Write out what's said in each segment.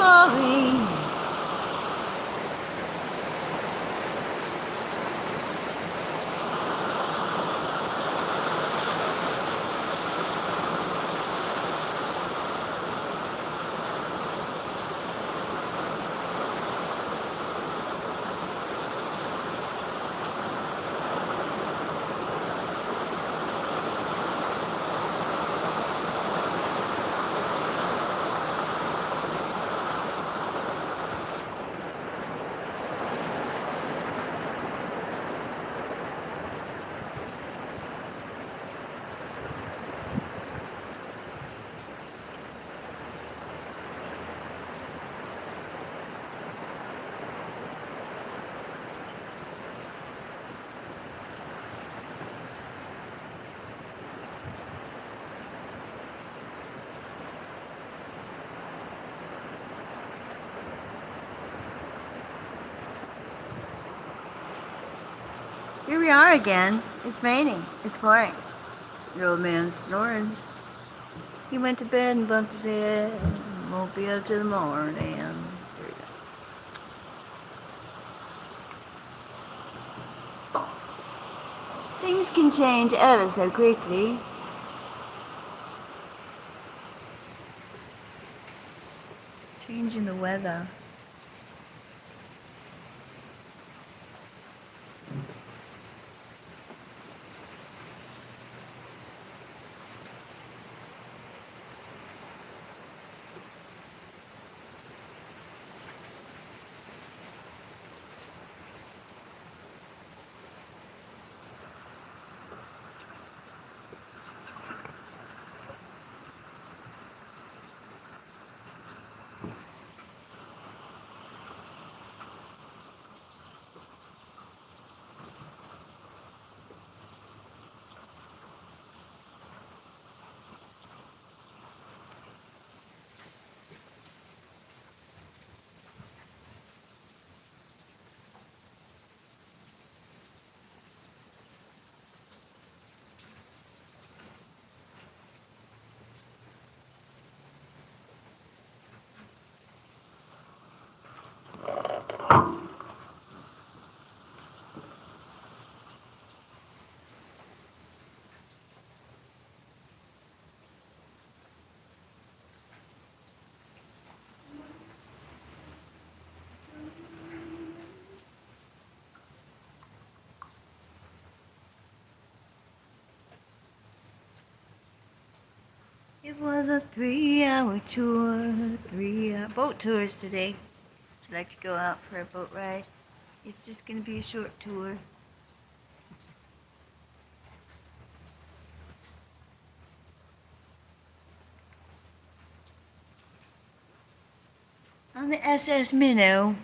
falling. Here we are again. It's raining. It's pouring. The old man's snoring. He went to bed and bumped his head. Won't be up till the morning. Things can change ever so quickly. Changing the weather. It was a 3-hour tour, 3-hour boat tours today. So I'd like to go out for a boat ride. It's just going to be a short tour. On the SS Minnow.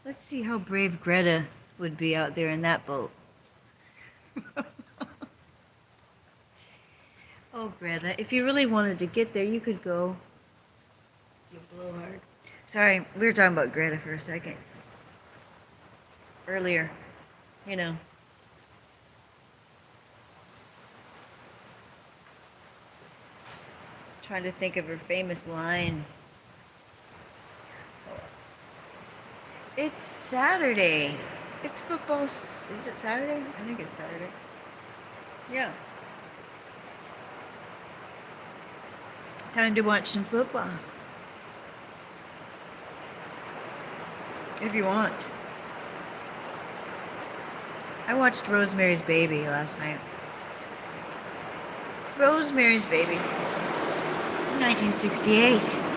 Let's see how brave Greta would be out there in that boat. Oh, Greta, if you really wanted to get there, you could go. You blowhard. Sorry, we were talking about Greta for a second. Earlier, you know. Trying to think of her famous line. It's Saturday. It's football. Is it Saturday? I think it's Saturday. Yeah. Time to watch some football. If you want. I watched Rosemary's Baby last night. Rosemary's Baby. 1968.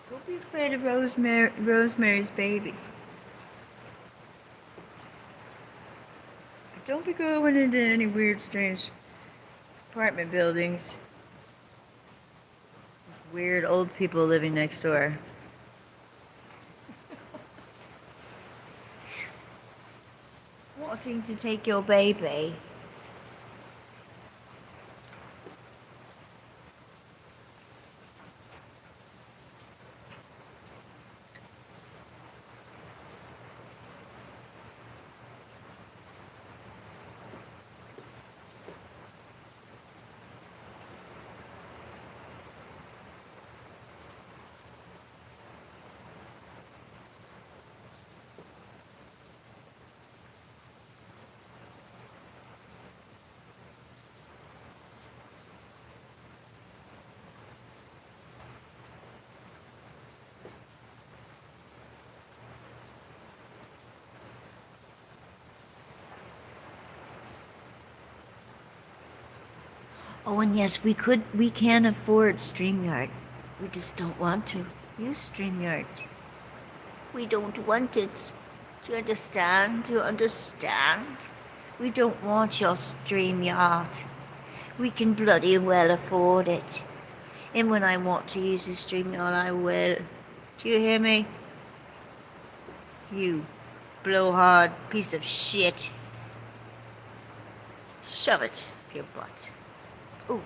Don't be afraid of Rosemary's Baby. Don't be going into any weird, strange apartment buildings with weird old people living next door. Wanting to take your baby. Oh, and yes, we can afford StreamYard. We just don't want to use StreamYard. We don't want it. Do you understand? Do you understand? We don't want your StreamYard. We can bloody well afford it. And when I want to use the StreamYard, I will. Do you hear me? You blowhard piece of shit. Shove it up your butt. Oh,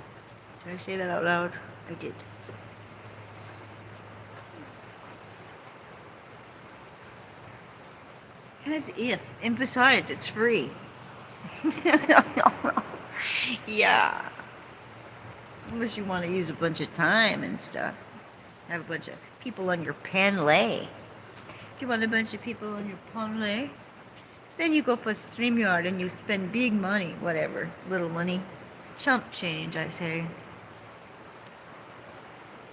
did I say that out loud? I did. As if. And besides, it's free. Yeah. Unless you want to use a bunch of time and stuff. Have a bunch of people on your Panlay. If you want a bunch of people on your Panlay, then you go for StreamYard and you spend big money, whatever, little money. Chump change, I say.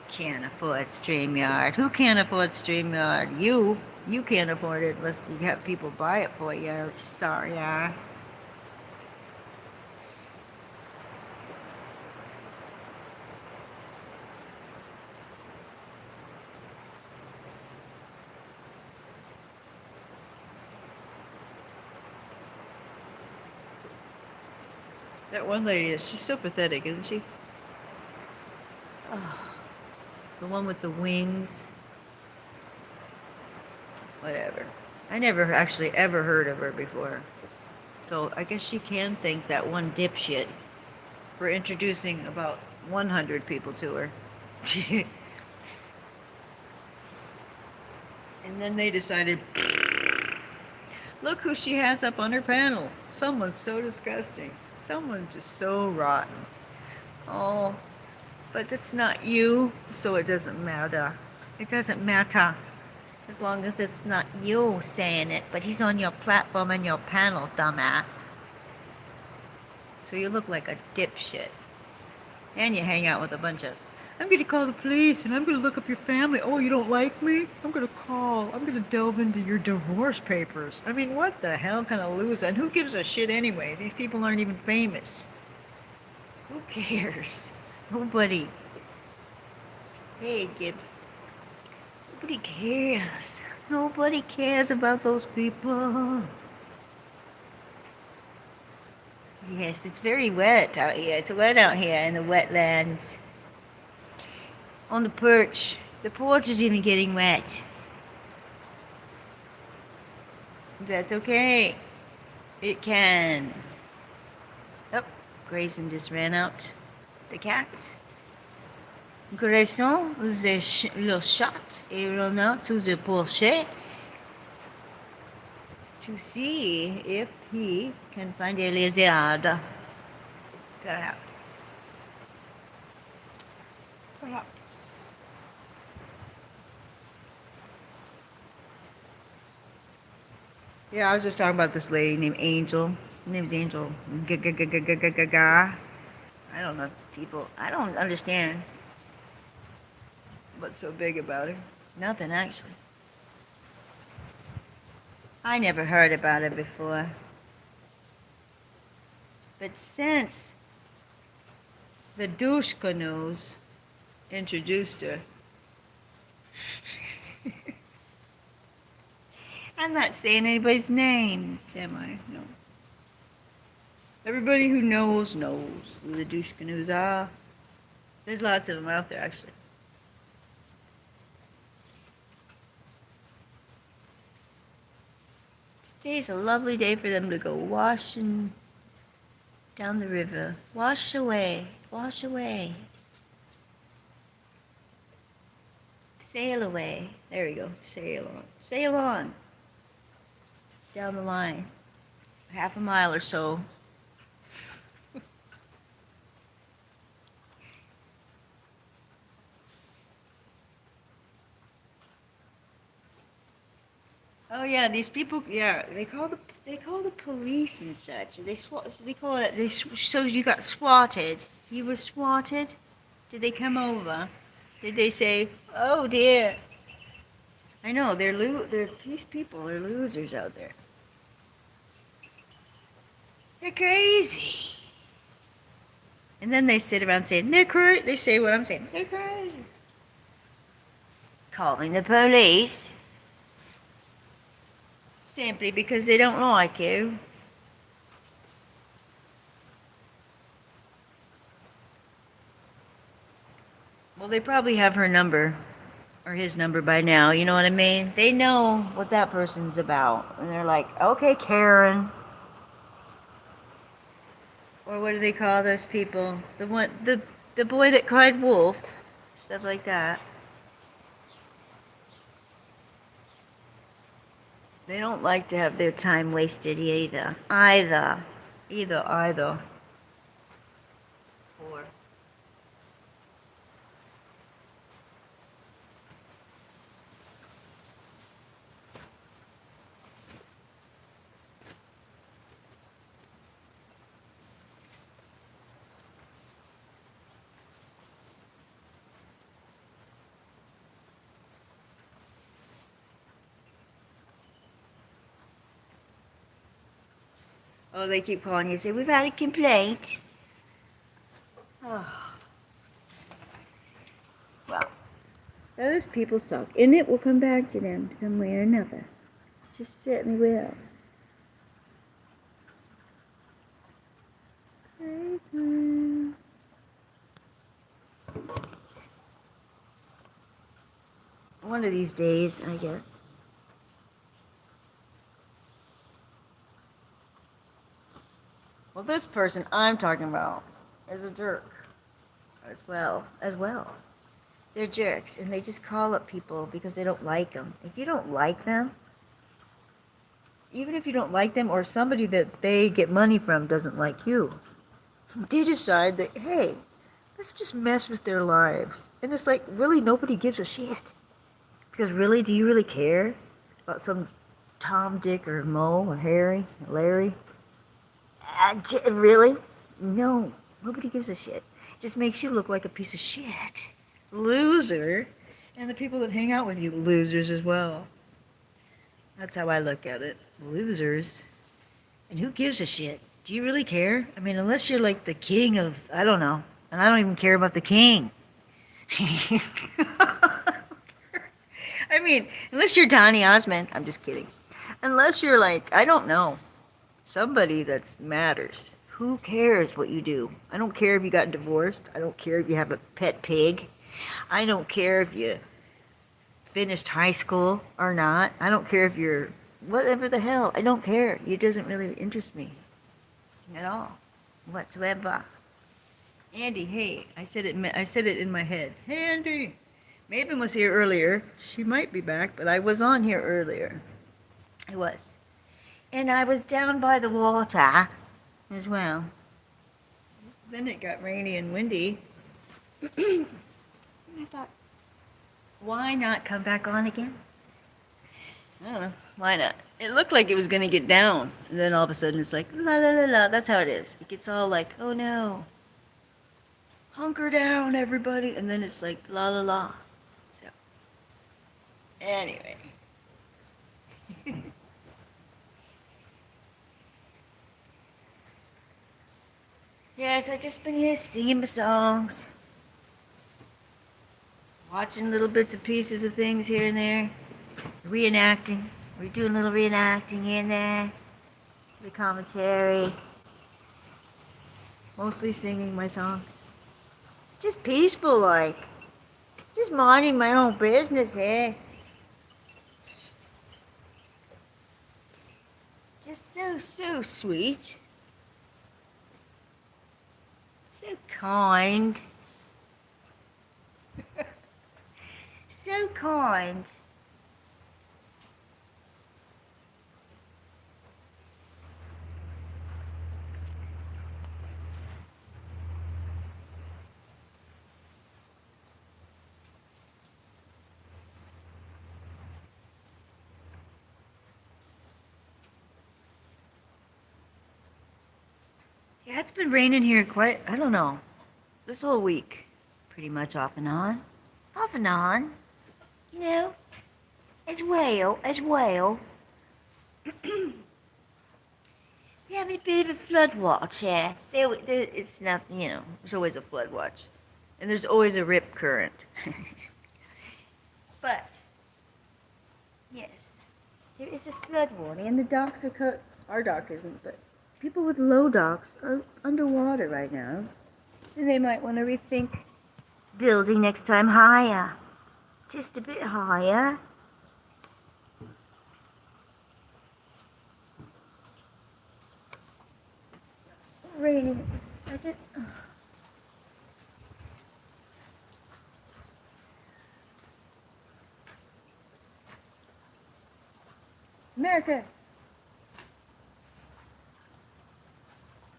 Can't afford StreamYard. Who can't afford StreamYard? You. You can't afford it unless you have people buy it for you. Sorry ass. That one lady, she's so pathetic, isn't she? Oh, the one with the wings. Whatever. I never actually ever heard of her before. So I guess she can thank that one dipshit for introducing about 100 people to her. And then they decided, look who she has up on her panel. Someone so disgusting. Someone just so rotten. Oh, but it's not you, so it doesn't matter. It doesn't matter. As long as it's not you saying it, but he's on your platform and your panel, dumbass. So you look like a dipshit. And you hang out with a bunch of I'm going to call the police and I'm going to look up your family. Oh, you don't like me? I'm going to call. I'm going to delve into your divorce papers. I mean, what the hell kind of loser? And who gives a shit anyway? These people aren't even famous. Who cares? Nobody. Hey, Gibbs. Nobody cares. Nobody cares about those people. Yes, it's very wet out here. It's wet out here in the wetlands. On the perch. The porch is even getting wet. That's okay. It can. Oh, Grayson just ran out. The cats. Grayson, le chat, est revenu to the porch to see if he can find a lizard. Perhaps. Perhaps. Yeah, I was just talking about this lady named Angel. Her name's Angel. Ga. I don't know people. I don't understand what's so big about her. Nothing, actually. I never heard about her before. But since the douche canoes introduced her, I'm not saying anybody's names, am I? No. Everybody who knows who the douche canoes are. There's lots of them out there, actually. Today's a lovely day for them to go washing down the river. Wash away, wash away. Sail away. There we go. Sail on. Sail on. Down the line. Half a mile or so. Oh yeah, these people. Yeah, they call the police and such. They call it. So you got swatted. You were swatted. Did they come over? Did they say, "Oh dear"? I know they're these people. They're losers out there. They're crazy. And then they sit around saying they're crazy. They say what I'm saying. They're crazy. Calling the police simply because they don't like you. Well, they probably have her number or his number by now. You know what I mean? They know what that person's about, and they're like, "Okay, Karen." Or what do they call those people? The boy that cried wolf, stuff like that. They don't like to have their time wasted either. Either. Or oh, they keep calling you and say, "We've had a complaint." Oh, well, those people suck, and it will come back to them some way or another. It just certainly will. Crazy. One of these days, I guess. Well, this person I'm talking about is a jerk as well. They're jerks, and they just call up people because they don't like them. If you don't like them, even if you don't like them or somebody that they get money from doesn't like you, they decide that, hey, let's just mess with their lives. And it's like, really, nobody gives a shit. Because really, do you really care about some Tom, Dick, or Mo, or Harry, or Larry? Really? No, nobody gives a shit. It just makes you look like a piece of shit. loser, and the people that hang out with you, losers as well. That's how I look at it. Losers. And who gives a shit? Do you really care? I mean, unless you're like the king of, I don't know, and I don't even care about the king. I mean, unless you're Donny Osmond, I'm just kidding. Unless you're like, I don't know, somebody that matters. Who cares what you do? I don't care if you got divorced. I don't care if you have a pet pig. I don't care if you finished high school or not. I don't care if you're whatever the hell. I don't care. It doesn't really interest me at all, whatsoever. Andy, hey, I said it in my head. Hey, Andy. Maven was here earlier. She might be back, but I was on here earlier. I was. And I was down by the water as well. Then it got rainy and windy. And I thought, why not come back on again? I don't know. Why not? It looked like it was going to get down. And then all of a sudden it's like, la la la la. That's how it is. It gets all like, oh no. Hunker down, everybody. And then it's like, la la la. So, anyway. Yes, I've just been here singing my songs. Watching little bits and pieces of things here and there. Reenacting. We're doing a little reenacting here and there. The commentary. Mostly singing my songs. Just peaceful like. Just minding my own business here. Just so sweet. So kind. So kind. Yeah, it's been raining here quite, I don't know, this whole week. Pretty much off and on. Off and on. You know, as well. We have a bit of a flood watch here. It's not, you know, there's always a flood watch. And there's always a rip current. But, yes, there is a flood warning, and the docks are cut. Our dock isn't, but people with low docks are underwater right now. And they might want to rethink building next time higher. Just a bit higher. Raining at this second. America.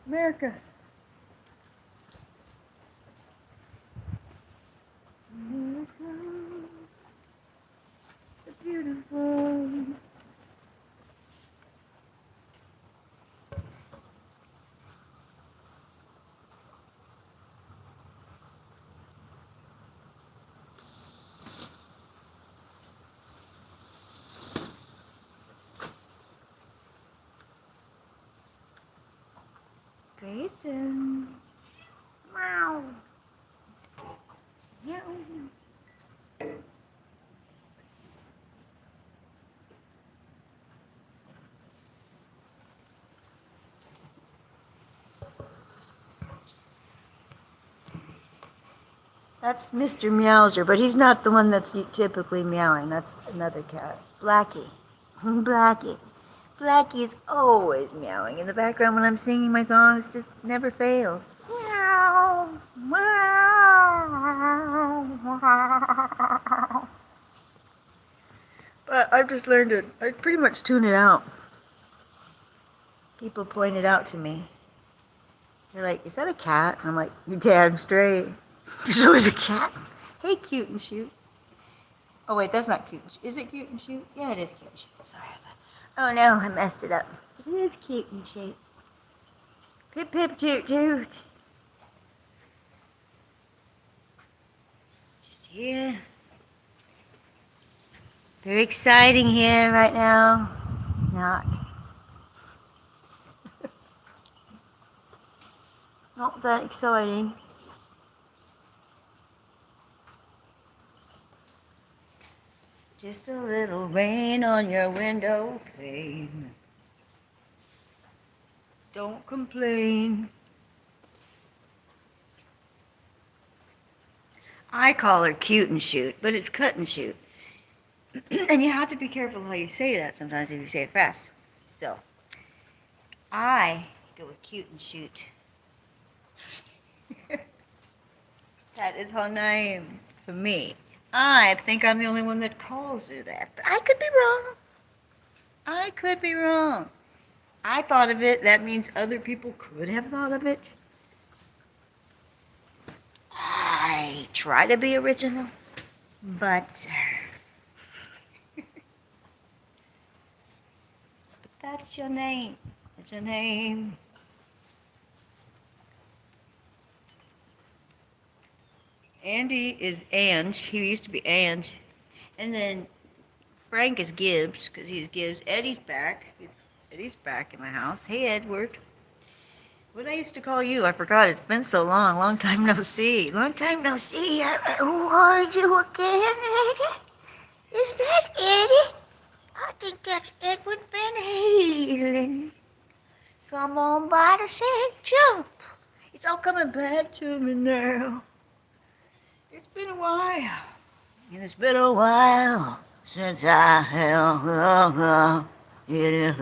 America. America. The beautiful. Grayson. Meow. Meow. That's Mr. Meowser, but he's not the one that's typically meowing. That's another cat. Blackie. Blackie. Blackie is always meowing in the background when I'm singing my songs. Just never fails. Meow. Meow. But I've just learned to, I pretty much tune it out. People point it out to me. They're like, is that a cat? And I'm like, you're damn straight. There's always a cat. Hey, Cute and Shoot. Oh, wait, that's not Cute and Shoot. Is it Cute and Shoot? Yeah, it is Cute and Shoot. Sorry, I thought. Oh, no, I messed it up. It is Cute and Shoot. Pip, pip, toot, toot. Just Yeah. Very exciting here right now. Not. Not that exciting. Just a little rain on your window pane. Don't complain. I call her cute and shoot, but it's cut and shoot. And you have to be careful how you say that sometimes if you say it fast. So, I go with cute and shoot. That is her name for me. I think I'm the only one that calls her that, but I could be wrong. I could be wrong. I thought of it. That means other people could have thought of it. I try to be original, but that's your name. It's your name. Andy is Ange. He used to be Ange. And then Frank is Gibbs, because he's Gibbs. Eddie's back. Eddie's back in my house. Hey, Edward. What I used to call you, I forgot. It's been so long. Long time no see. Long time no see. Who are you again, Eddie? Is that Eddie? I think that's Edward Van Halen. Come on by to say jump. It's all coming back to me now. It's been a while. And it's been a while since I held it.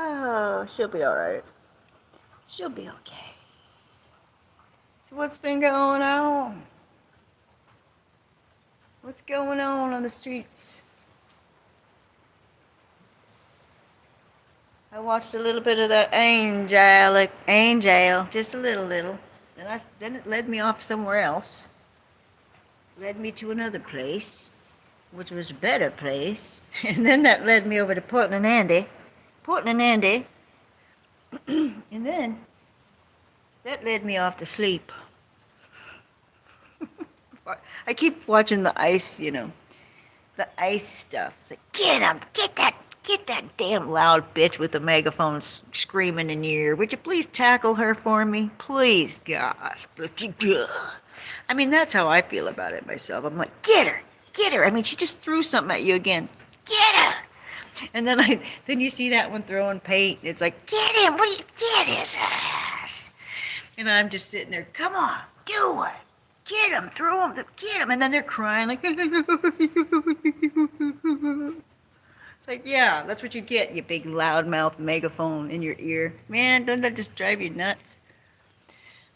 Oh, she'll be all right. She'll be okay. So what's been going on? What's going on the streets? I watched a little bit of that Angel, just a little. Then it led me off somewhere else. Led me to another place, which was a better place. And then that led me over to Portland Andy. And then that led me off to sleep. I keep watching the ice, the ice stuff. It's like, get him, get that damn loud bitch with the megaphone screaming in your ear. Would you please tackle her for me? Please, God. I mean, that's how I feel about it myself. I'm like, get her. I mean, she just threw something at you again. Get her. And then you see that one throwing paint. And it's like, get him. Get his ass. And I'm just sitting there, come on, do it. Get him, throw him, get him. And then they're crying like, it's like, yeah, that's what you get, you big loudmouth megaphone in your ear. Man, don't that just drive you nuts?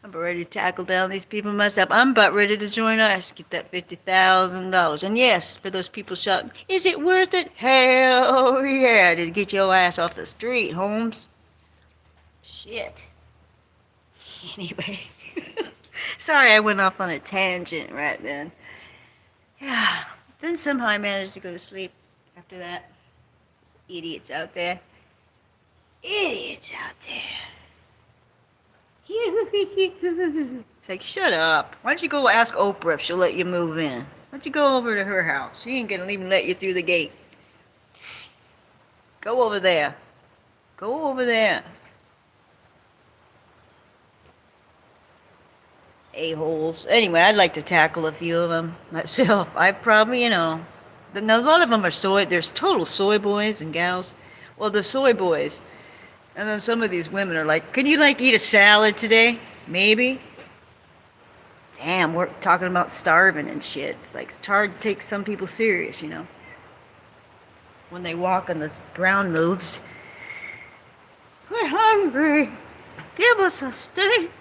I'm about ready to tackle down these people myself. I'm about ready to join us, get that $50,000. And yes, for those people shouting, is it worth it? Hell yeah, to get your ass off the street, Holmes. Shit. Anyway. Sorry I went off on a tangent right then. Yeah. Then somehow I managed to go to sleep after that. There's idiots out there. It's like, shut up. Why don't you go ask Oprah if she'll let you move in? Why don't you go over to her house? She ain't gonna even let you through the gate. Go over there. A-holes. Anyway, I'd like to tackle a few of them myself. I probably, now a lot of them are there's total soy boys and gals. Well, the soy boys. And then some of these women are like, can you eat a salad today? Maybe. Damn, we're talking about starving and shit. It's hard to take some people serious, when they walk on the ground moves. We're hungry. Give us a steak.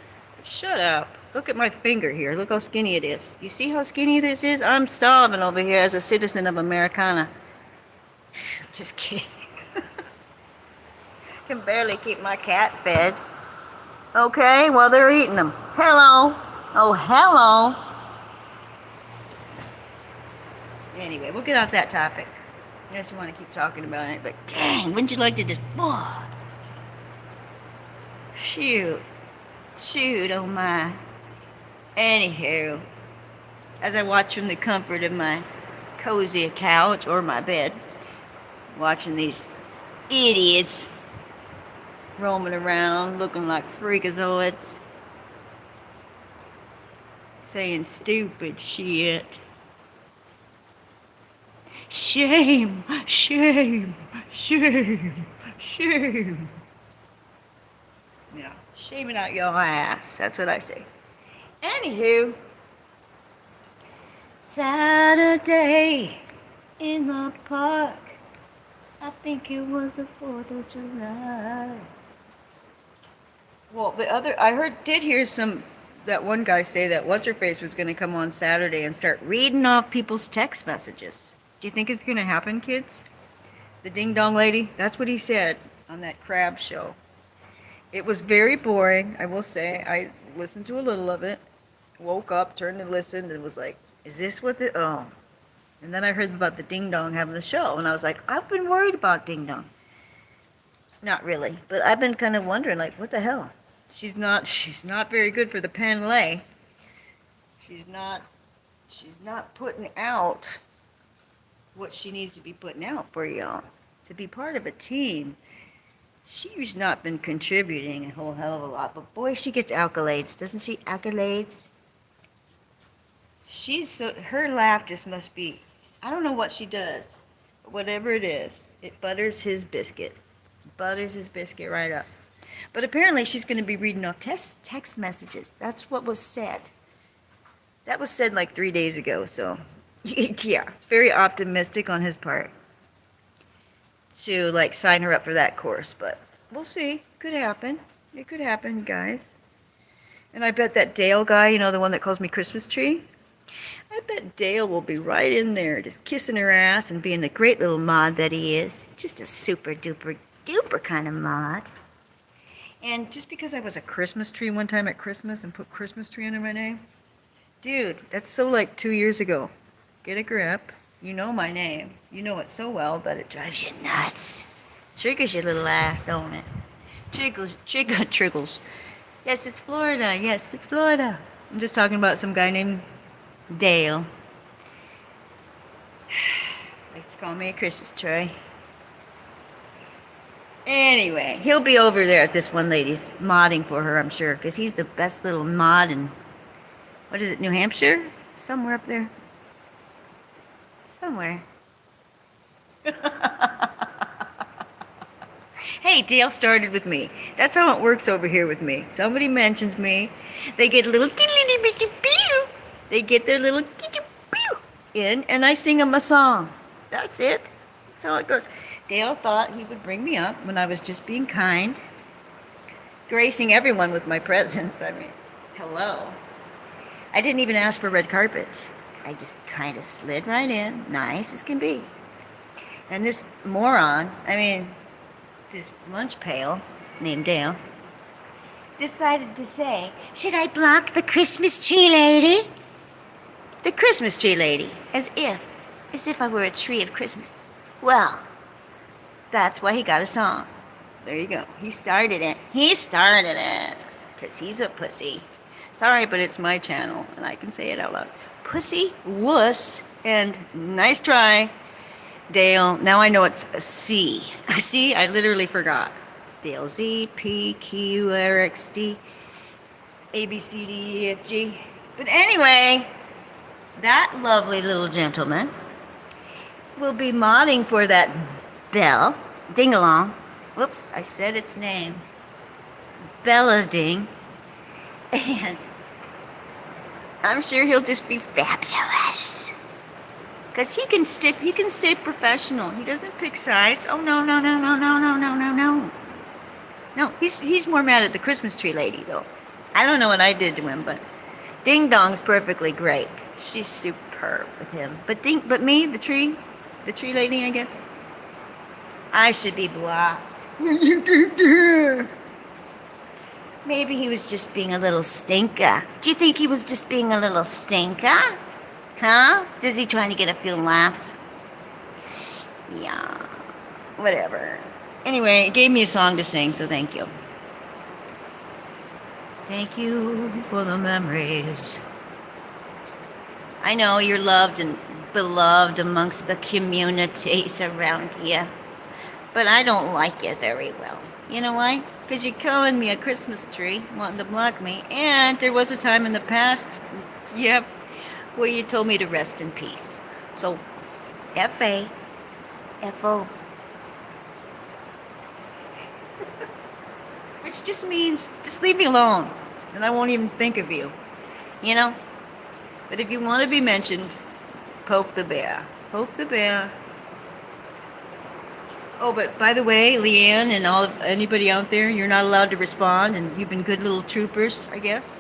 Shut up. Look at my finger here. Look how skinny it is. You see how skinny this is? I'm starving over here as a citizen of Americana. Just kidding. Can barely keep my cat fed. Okay, well, they're eating them. Hello. Oh, hello. Anyway, we'll get off that topic. I just want to keep talking about it, but dang, wouldn't you like to just... Shoot, oh my. Anywho, as I watch from the comfort of my cozy couch or my bed, watching these idiots roaming around looking like freakazoids, saying stupid shit. Shame, shame, shame, shame. Yeah, shame it out your ass. That's what I say. Anywho, Saturday in the park. I think it was the 4th of July. Well, did hear that one guy say that What's-Her-Face was going to come on Saturday and start reading off people's text messages. Do you think it's going to happen, kids? The Ding Dong Lady? That's what he said on that crab show. It was very boring, I will say. I listened to a little of it, woke up, turned and listened, and was like, is this what the... Oh. And then I heard about the Ding Dong having a show, and I was like, I've been worried about Ding Dong. Not really, but I've been kind of wondering, like, what the hell? She's not very good for the Panlay. She's not putting out what she needs to be putting out for y'all. To be part of a team, she's not been contributing a whole hell of a lot, but boy, she gets accolades, doesn't she? Accolades. Her laugh just must be, I don't know what she does, but whatever it is, it butters his biscuit. Butters his biscuit right up. But apparently she's going to be reading off text messages. That's what was said. That was said like 3 days ago, so yeah, very optimistic on his part to like sign her up for that course, but we'll see. Could happen. It could happen, guys. And I bet that Dale guy, you know, the one that calls me Christmas tree, I bet Dale will be right in there just kissing her ass and being the great little mod that he is. Just a super duper duper kind of mod. And just because I was a Christmas tree one time at Christmas and put Christmas tree under my name, dude, that's so like 2 years ago. Get a grip. You know my name. You know it so well that it drives you nuts. Triggers your little ass, don't it? Triggles. Yes, it's Florida. Yes, it's Florida. I'm just talking about some guy named Dale. Likes to call me a Christmas tree. Anyway, he'll be over there at this one lady's modding for her, I'm sure, because he's the best little mod in, what is it, New Hampshire? Somewhere up there. Somewhere. Hey, Dale started with me. That's how it works over here with me. Somebody mentions me, they get a little they get their little in, and I sing them a song. That's it. That's how it goes. Dale thought he would bring me up when I was just being kind, gracing everyone with my presence. I mean, hello. I didn't even ask for red carpets. I just kind of slid right in, nice as can be. And this moron, I mean, this lunch pail named Dale, decided to say, should I block the Christmas tree lady? The Christmas tree lady, as if I were a tree of Christmas. Well, that's why he got a song. There you go. He started it. Because he's a pussy. Sorry, but it's my channel, and I can say it out loud. Pussy, wuss, and nice try, Dale. Now I know it's a C. See, I literally forgot. Dale Z, P, Q, R, X, D, A, B, C, D, E, F, G. But anyway, that lovely little gentleman will be modding for that Belle Ding-along. Whoops, I said its name. Bella Ding. And I'm sure he'll just be fabulous. Because he can stay professional. He doesn't pick sides. Oh, no. No, he's more mad at the Christmas tree lady, though. I don't know what I did to him, but Ding Dong's perfectly great. She's superb with him. But me, the tree lady, I guess, I should be blocked. Maybe he was just being a little stinker. Do you think he was just being a little stinker? Huh? Is he trying to get a few laughs? Yeah, whatever. Anyway, it gave me a song to sing, so thank you. Thank you for the memories. I know you're loved and beloved amongst the communities around here, but I don't like you very well. You know why? Because you're calling me a Christmas tree, wanting to block me, and there was a time in the past, yep, where you told me to rest in peace. So, F-A, F-O. Which just means, just leave me alone, and I won't even think of you. You know? But if you want to be mentioned, poke the bear. Poke the bear. Oh, but by the way, Leanne and anybody out there, you're not allowed to respond, and you've been good little troopers, I guess.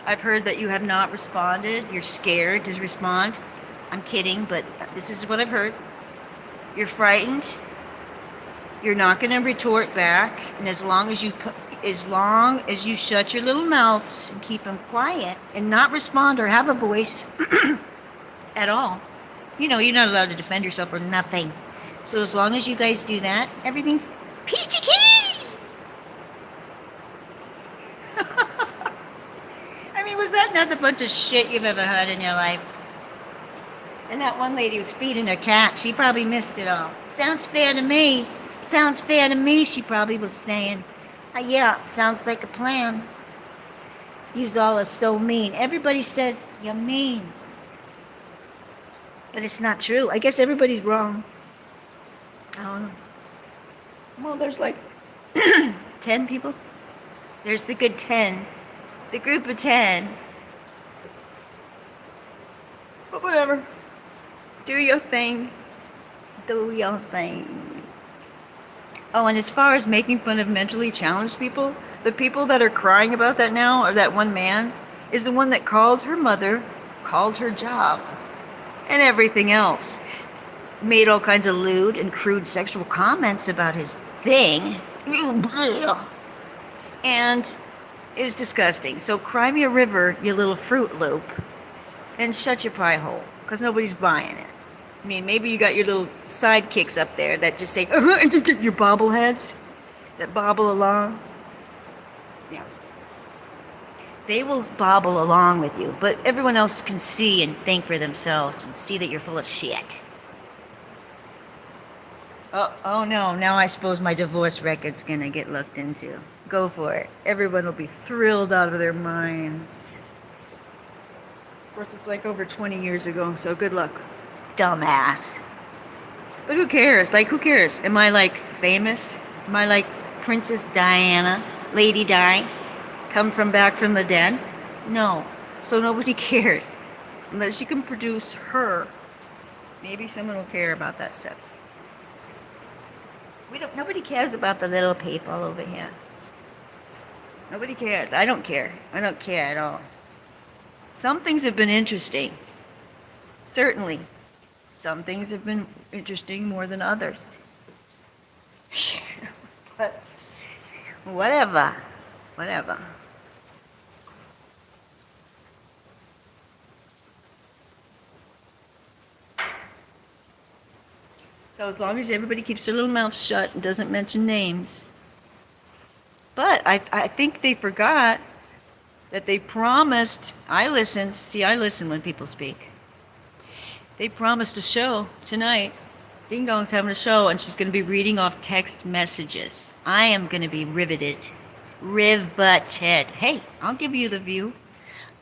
I've heard that you have not responded. You're scared to respond. I'm kidding, but this is what I've heard. You're frightened. You're not going to retort back, and as long as you shut your little mouths and keep them quiet and not respond or have a voice at all, you know, you're not allowed to defend yourself or nothing. So as long as you guys do that, everything's peachy keen. I mean, was that not the bunch of shit you've ever heard in your life? And that one lady was feeding her cat. She probably missed it all. Sounds fair to me. Sounds fair to me, she probably was saying. Yeah, sounds like a plan. Yous all are so mean. Everybody says you're mean. But it's not true. I guess everybody's wrong. I don't know. Well, there's like 10 people. There's the good 10. The group of 10. But whatever. Do your thing. Do your thing. Oh, and as far as making fun of mentally challenged people, the people that are crying about that now, or that one man, is the one that called her mother, called her job, and everything else. Made all kinds of lewd and crude sexual comments about his thing. And is disgusting. So cry me a river, you little Fruit Loop, and shut your pie hole, because nobody's buying it. I mean, maybe you got your little sidekicks up there that just say, your bobbleheads that bobble along. Yeah. They will bobble along with you, but everyone else can see and think for themselves and see that you're full of shit. Oh no, now I suppose my divorce record's gonna get looked into. Go for it. Everyone will be thrilled out of their minds. Of course, it's like over 20 years ago, so good luck. Dumbass. But who cares? Like, who cares? Am I, like, famous? Am I, like, Princess Diana? Lady Di? Come from back from the dead? No. So nobody cares. Unless you can produce her. Maybe someone will care about that stuff. Nobody cares about the little people over here. Nobody cares. I don't care. I don't care at all. Some things have been interesting. Certainly. Some things have been interesting more than others. But whatever. Whatever. So as long as everybody keeps their little mouth shut and doesn't mention names. But I think they forgot that they promised, I listen when people speak. They promised a show tonight. Ding Dong's having a show, and she's going to be reading off text messages. I am going to be riveted. Riveted. Hey, I'll give you the view.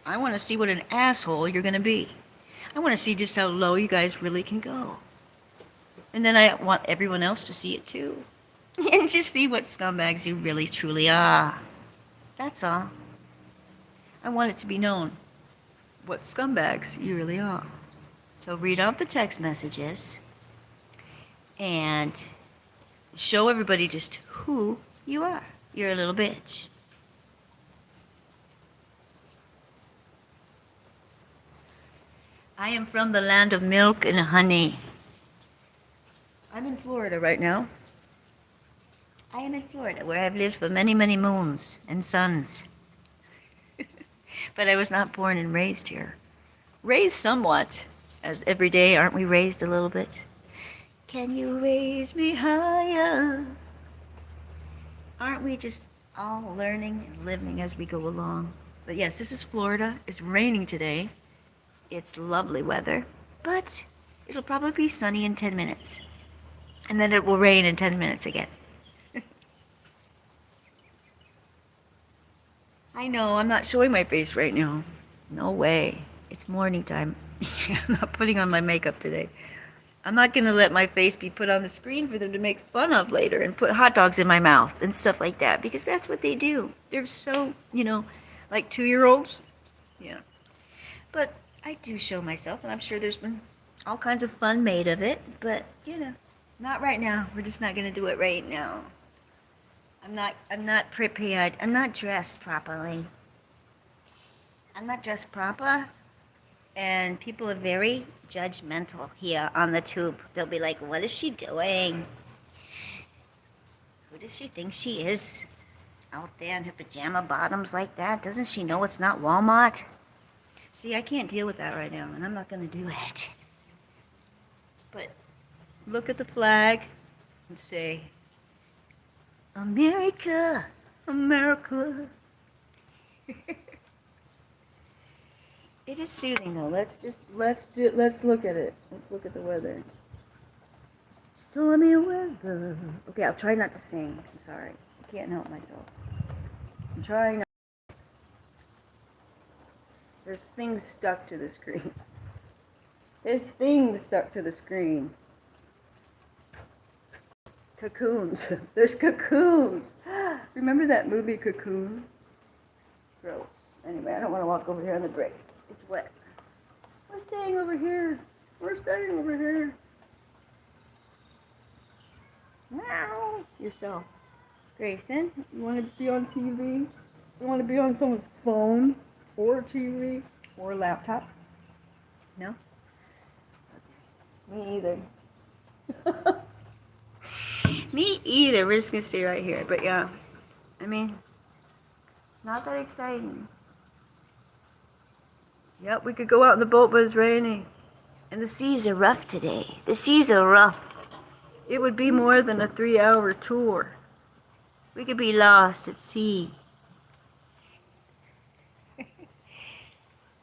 I want to see what an asshole you're going to be. I want to see just how low you guys really can go. And then I want everyone else to see it too. And just see what scumbags you really truly are. That's all. I want it to be known what scumbags you really are. So read out the text messages and show everybody just who you are. You're a little bitch. I am from the land of milk and honey. I'm in Florida right now. I am in Florida, where I've lived for many, many moons and suns. But I was not born and raised here. Raised somewhat, as every day, aren't we raised a little bit? Can you raise me higher? Aren't we just all learning and living as we go along? But yes, this is Florida. It's raining today. It's lovely weather, but it'll probably be sunny in 10 minutes. And then it will rain in 10 minutes again. I know, I'm not showing my face right now. No way. It's morning time. I'm not putting on my makeup today. I'm not going to let my face be put on the screen for them to make fun of later and put hot dogs in my mouth and stuff like that because that's what they do. They're so, like 2-year-olds. Yeah. But I do show myself, and I'm sure there's been all kinds of fun made of it, but, not right now. We're just not going to do it right now. I'm not prepared. I'm not dressed properly. I'm not dressed proper, and people are very judgmental here on the tube. They'll be like, what is she doing? Who does she think she is out there in her pajama bottoms like that? Doesn't she know it's not Walmart? See, I can't deal with that right now, and I'm not going to do it. But look at the flag and say, America, America. It is soothing though. Let's look at it. Let's look at the weather. Stormy weather. Okay, I'll try not to sing. I'm sorry. I can't help myself. I'm trying not. There's things stuck to the screen. There's things stuck to the screen. Cocoons. There's cocoons. Remember that movie Cocoon? Gross. Anyway, I don't want to walk over here on the break. It's wet. We're staying over here. We're staying over here. Meow. Yourself. Grayson, you want to be on TV? You want to be on someone's phone or TV or laptop? No? Okay. Me either. Me either. We're just going to stay right here. But yeah, I mean, it's not that exciting. Yep, we could go out in the boat, but it's raining. And the seas are rough today. The seas are rough. It would be more than a 3-hour tour. We could be lost at sea.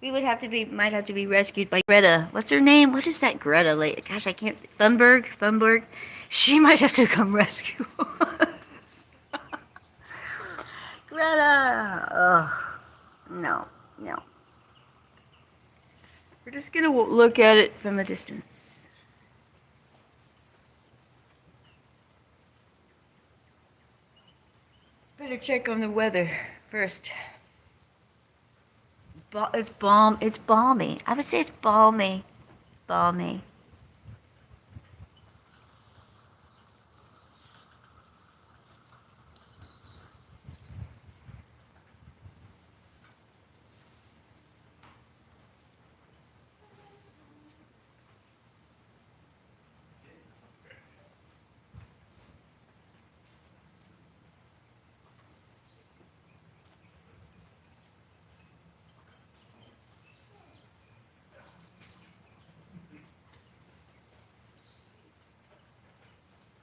We might have to be rescued by Greta. What's her name? What is that Greta lady? Gosh, I can't. Thunberg. She might have to come rescue us. Greta. Ugh. No. We're just gonna look at it from a distance. Better check on the weather first. It's balmy. I would say it's balmy. Balmy.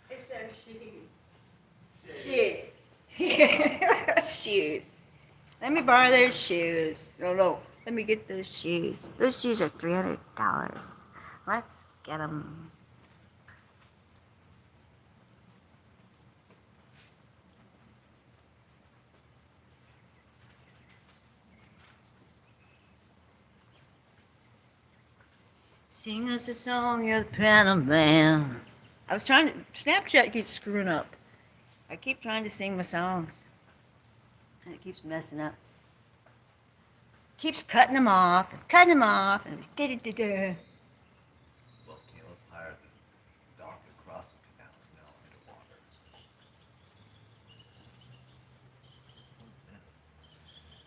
It's our shoes. Shoes. Let me borrow those shoes. No. Let me get those shoes. Those shoes are $300. Let's get them. Sing us a song, you're the piano man. I was trying to. Snapchat keeps screwing up. I keep trying to sing my songs. And it keeps messing up. Keeps cutting them off. And da-da-da-da. Well, Caleb hired the dock across the canal is now underwater.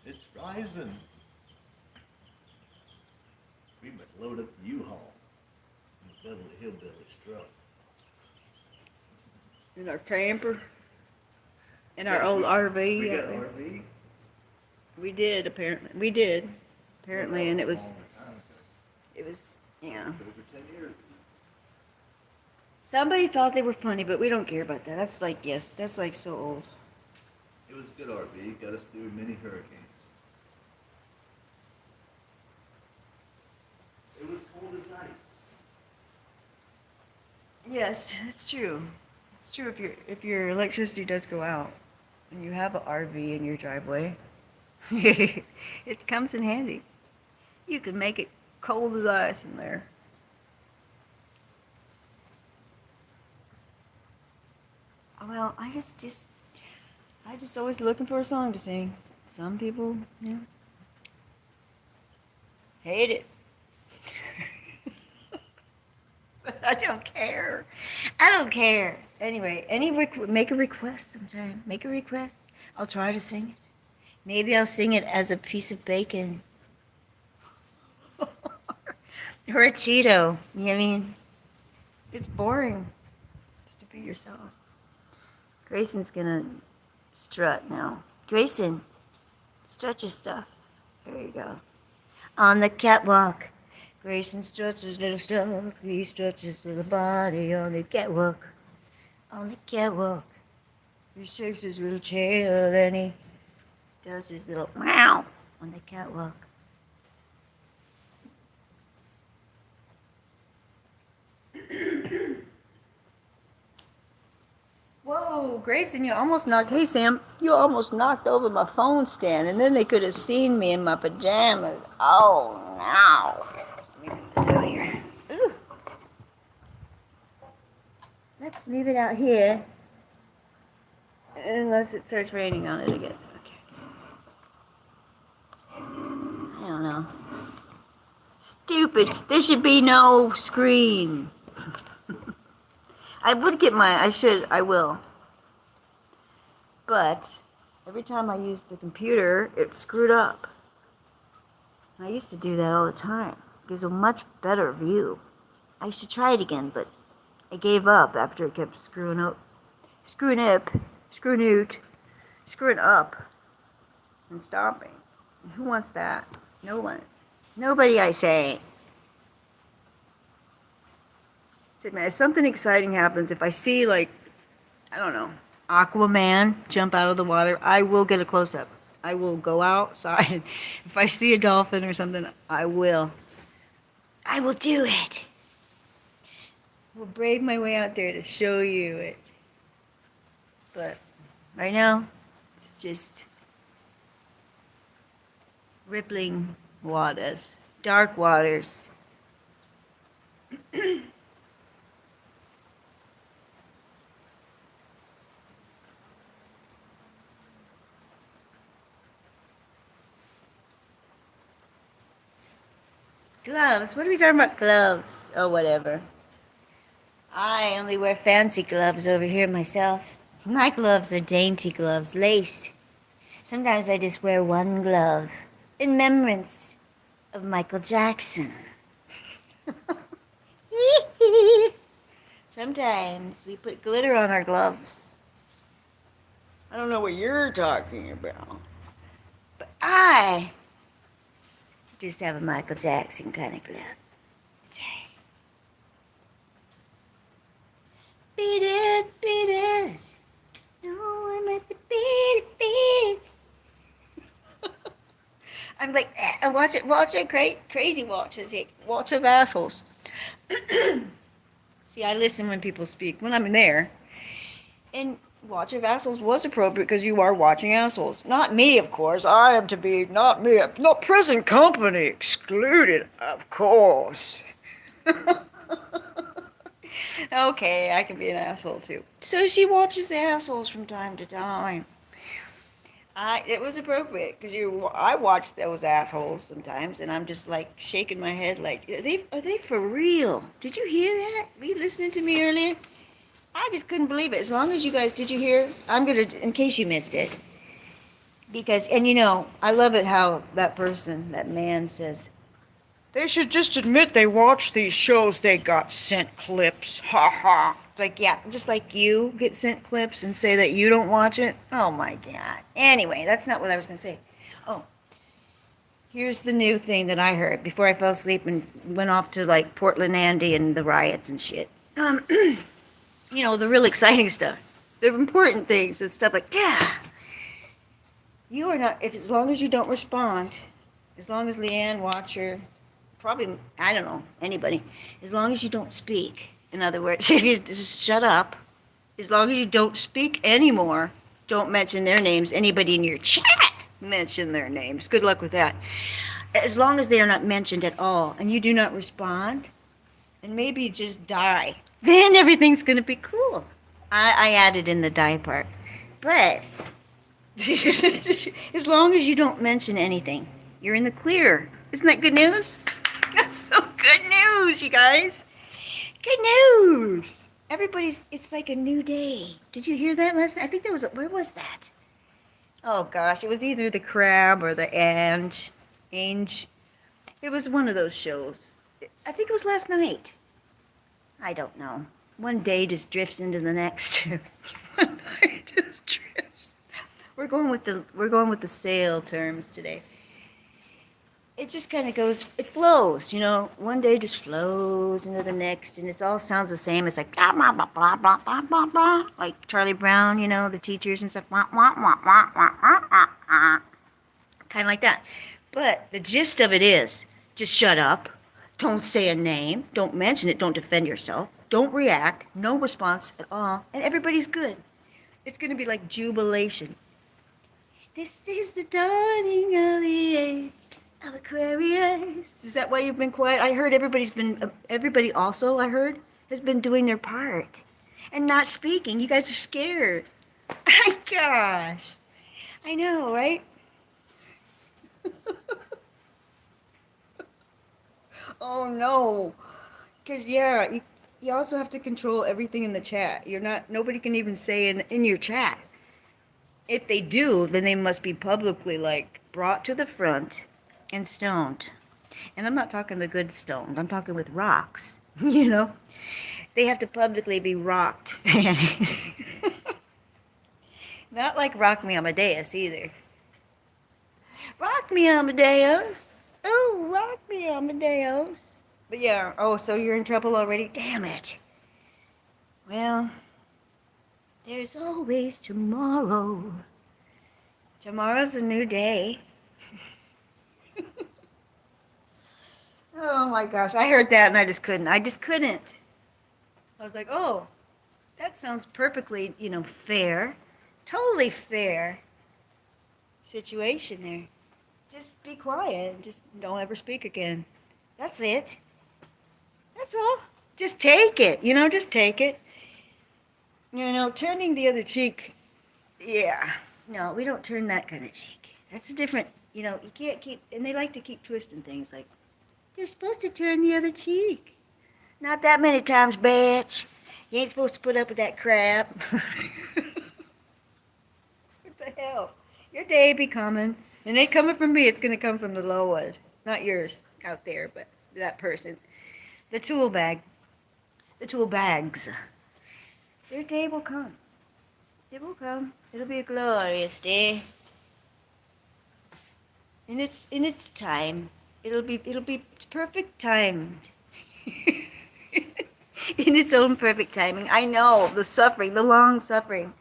It's rising. We might load up the U-Haul in the Beverly Hillbillies truck. In our camper. In our old RV. We got out an there. RV. We did, apparently. We did. Apparently, and it was, yeah. Over 10 years. Somebody thought they were funny, but we don't care about that. That's like, yes, that's like so old. It was a good RV. Got us through many hurricanes. was cold as ice. Yes, that's true. It's true if your electricity does go out and you have an RV in your driveway, it comes in handy. You can make it cold as ice in there. Well, I just always looking for a song to sing. Some people, hate it. But I don't care. I don't care. Anyway, make a request sometime. Make a request. I'll try to sing it. Maybe I'll sing it as a piece of bacon. Or a Cheeto. You know what I mean? It's boring just to be yourself. Grayson's gonna strut now. Grayson, strut your stuff. There you go. On the catwalk. Grayson struts his little stuff. He struts his little body on the catwalk. On the catwalk. He shakes his little tail and he does his little meow on the catwalk. Whoa, Grayson, you almost knocked. Hey, Sam, you almost knocked over my phone stand, and then they could have seen me in my pajamas. Oh, no. Let me put this out here. Ooh. Let's leave it out here. Unless it starts raining on it again. Okay. I don't know. Stupid. There should be no screen. I would get I will. But every time I use the computer, it's screwed up. I used to do that all the time. It gives a much better view. I should try it again, but I gave up after it kept screwing out, and stopping. Who wants that? No one. Nobody, I say. Said, man, if something exciting happens, if I see, like, I don't know, Aquaman jump out of the water, I will get a close-up. I will go outside. If I see a dolphin or something, I will. I will do it. I will brave my way out there to show you it. But right now, it's just rippling waters, dark waters. Gloves. What are we talking about? Gloves. Oh, whatever. I only wear fancy gloves over here myself. My gloves are dainty gloves, lace. Sometimes I just wear one glove in remembrance of Michael Jackson. Sometimes we put glitter on our gloves. I don't know what you're talking about. But I just have a Michael Jackson kind of glove. That's right. Beat it. No, I must have beat it. I'm like, watch it, crazy watches it. Watch of assholes. See, I listen when people speak, when I'm there. And Watch of Assholes was appropriate because you are watching assholes. Not me, of course. I am to be, not me. Not present company excluded, of course. Okay, I can be an asshole too. So she watches the assholes from time to time. It was appropriate because I watch those assholes sometimes, and I'm just like shaking my head, like, are they for real? Did you hear that? Were you listening to me earlier? I just couldn't believe it. As long as you guys, did you hear? I'm gonna, in case you missed it, because, and I love it how that man says, they should just admit they watch these shows, they got sent clips. Ha ha. It's like, yeah, just like you get sent clips and say that you don't watch it. Oh my God. Anyway, that's not what I was going to say. Oh, here's the new thing that I heard before I fell asleep and went off to like Portland Andy and the riots and shit. The real exciting stuff. The important things and stuff like, yeah. You are not, as long as you don't respond, as long as Leanne Watcher probably, I don't know, anybody, as long as you don't speak. In other words, if you just shut up, as long as you don't speak anymore, don't mention their names. Anybody in your chat, mention their names. Good luck with that. As long as they are not mentioned at all and you do not respond, and maybe just die, then everything's going to be cool. I added in the die part. But as long as you don't mention anything, you're in the clear. Isn't that good news? That's so good news, you guys. Good news. It's like a new day. Did you hear that last night? I think where was that? Oh gosh, it was either the crab or the Ange. It was one of those shows. I think it was last night. I don't know. One day just drifts into the next. One day just drifts. We're going with the sale terms today. It just kind of goes, it flows, you know. One day just flows into the next, and it all sounds the same. It's like blah blah blah blah blah blah blah blah, like Charlie Brown, you know, the teachers and stuff. Wah, wah, wah, wah, wah, wah, wah, wah. Kind of like that. But the gist of it is, just shut up. Don't say a name. Don't mention it. Don't defend yourself. Don't react. No response at all, and everybody's good. It's going to be like jubilation. This is the dawning of the age of Aquarius. Is that why you've been quiet? I heard everybody also, I heard, has been doing their part and not speaking. You guys are scared. My gosh. I know, right? Oh no. Because, yeah, you also have to control everything in the chat. Nobody can even say in your chat. If they do, then they must be publicly, like, brought to the front and stoned. And I'm not talking the good stoned. I'm talking with rocks, you know? They have to publicly be rocked. Not like Rock Me Amadeus either. Rock me, Amadeus. Oh, rock me, Amadeus. But yeah, so you're in trouble already? Damn it. Well, there's always tomorrow. Tomorrow's a new day. Oh my gosh, I heard that and I just couldn't. I was like, oh, that sounds perfectly, fair. Totally fair situation there. Just be quiet and just don't ever speak again. That's it. That's all. Just take it, just take it. Turning the other cheek, yeah. No, we don't turn that kind of cheek. That's a different, you can't keep, and they like to keep twisting things like, you're supposed to turn the other cheek. Not that many times, bitch. You ain't supposed to put up with that crap. What the hell? Your day be coming. It ain't coming from me. It's going to come from the low one. Not yours out there, but that person. The tool bag. The tool bags. Their day will come. It will come. It'll be a glorious day. In its time. It'll be perfect timed. In its own perfect timing. I know, the suffering, the long suffering.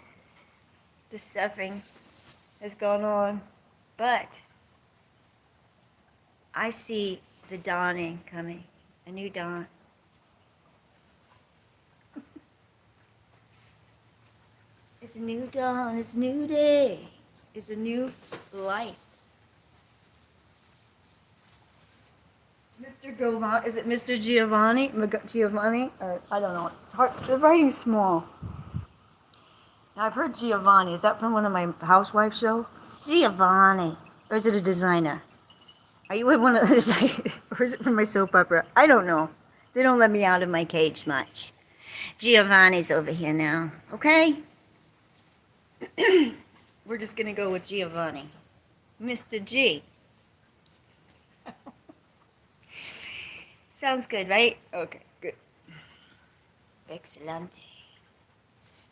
The suffering has gone on. But I see the dawning coming. A new dawn. It's a new dawn. It's a new day. It's a new life. Mr. Giovanni, is it Mr. Giovanni? Giovanni? I don't know. It's hard. The writing's small. Now, I've heard Giovanni. Is that from one of my housewife show? Giovanni. Or is it a designer? Are you with one of those? Or is it from my soap opera? I don't know. They don't let me out of my cage much. Giovanni's over here now. Okay? We're just going to go with Giovanni. Mr. G. Sounds good, right? Okay, good. Excellent.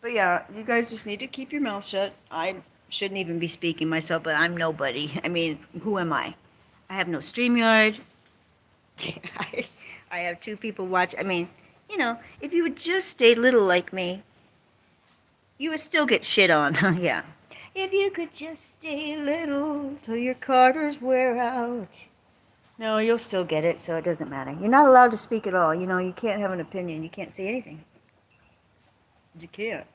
But yeah, you guys just need to keep your mouth shut. I shouldn't even be speaking myself, but I'm nobody. I mean, who am I? I have no StreamYard. I have 2 people watch. I mean, if you would just stay little like me, you would still get shit on. Yeah. If you could just stay little till your quarters wear out. No, you'll still get it, so it doesn't matter. You're not allowed to speak at all. You know, you can't have an opinion. You can't say anything. You can't.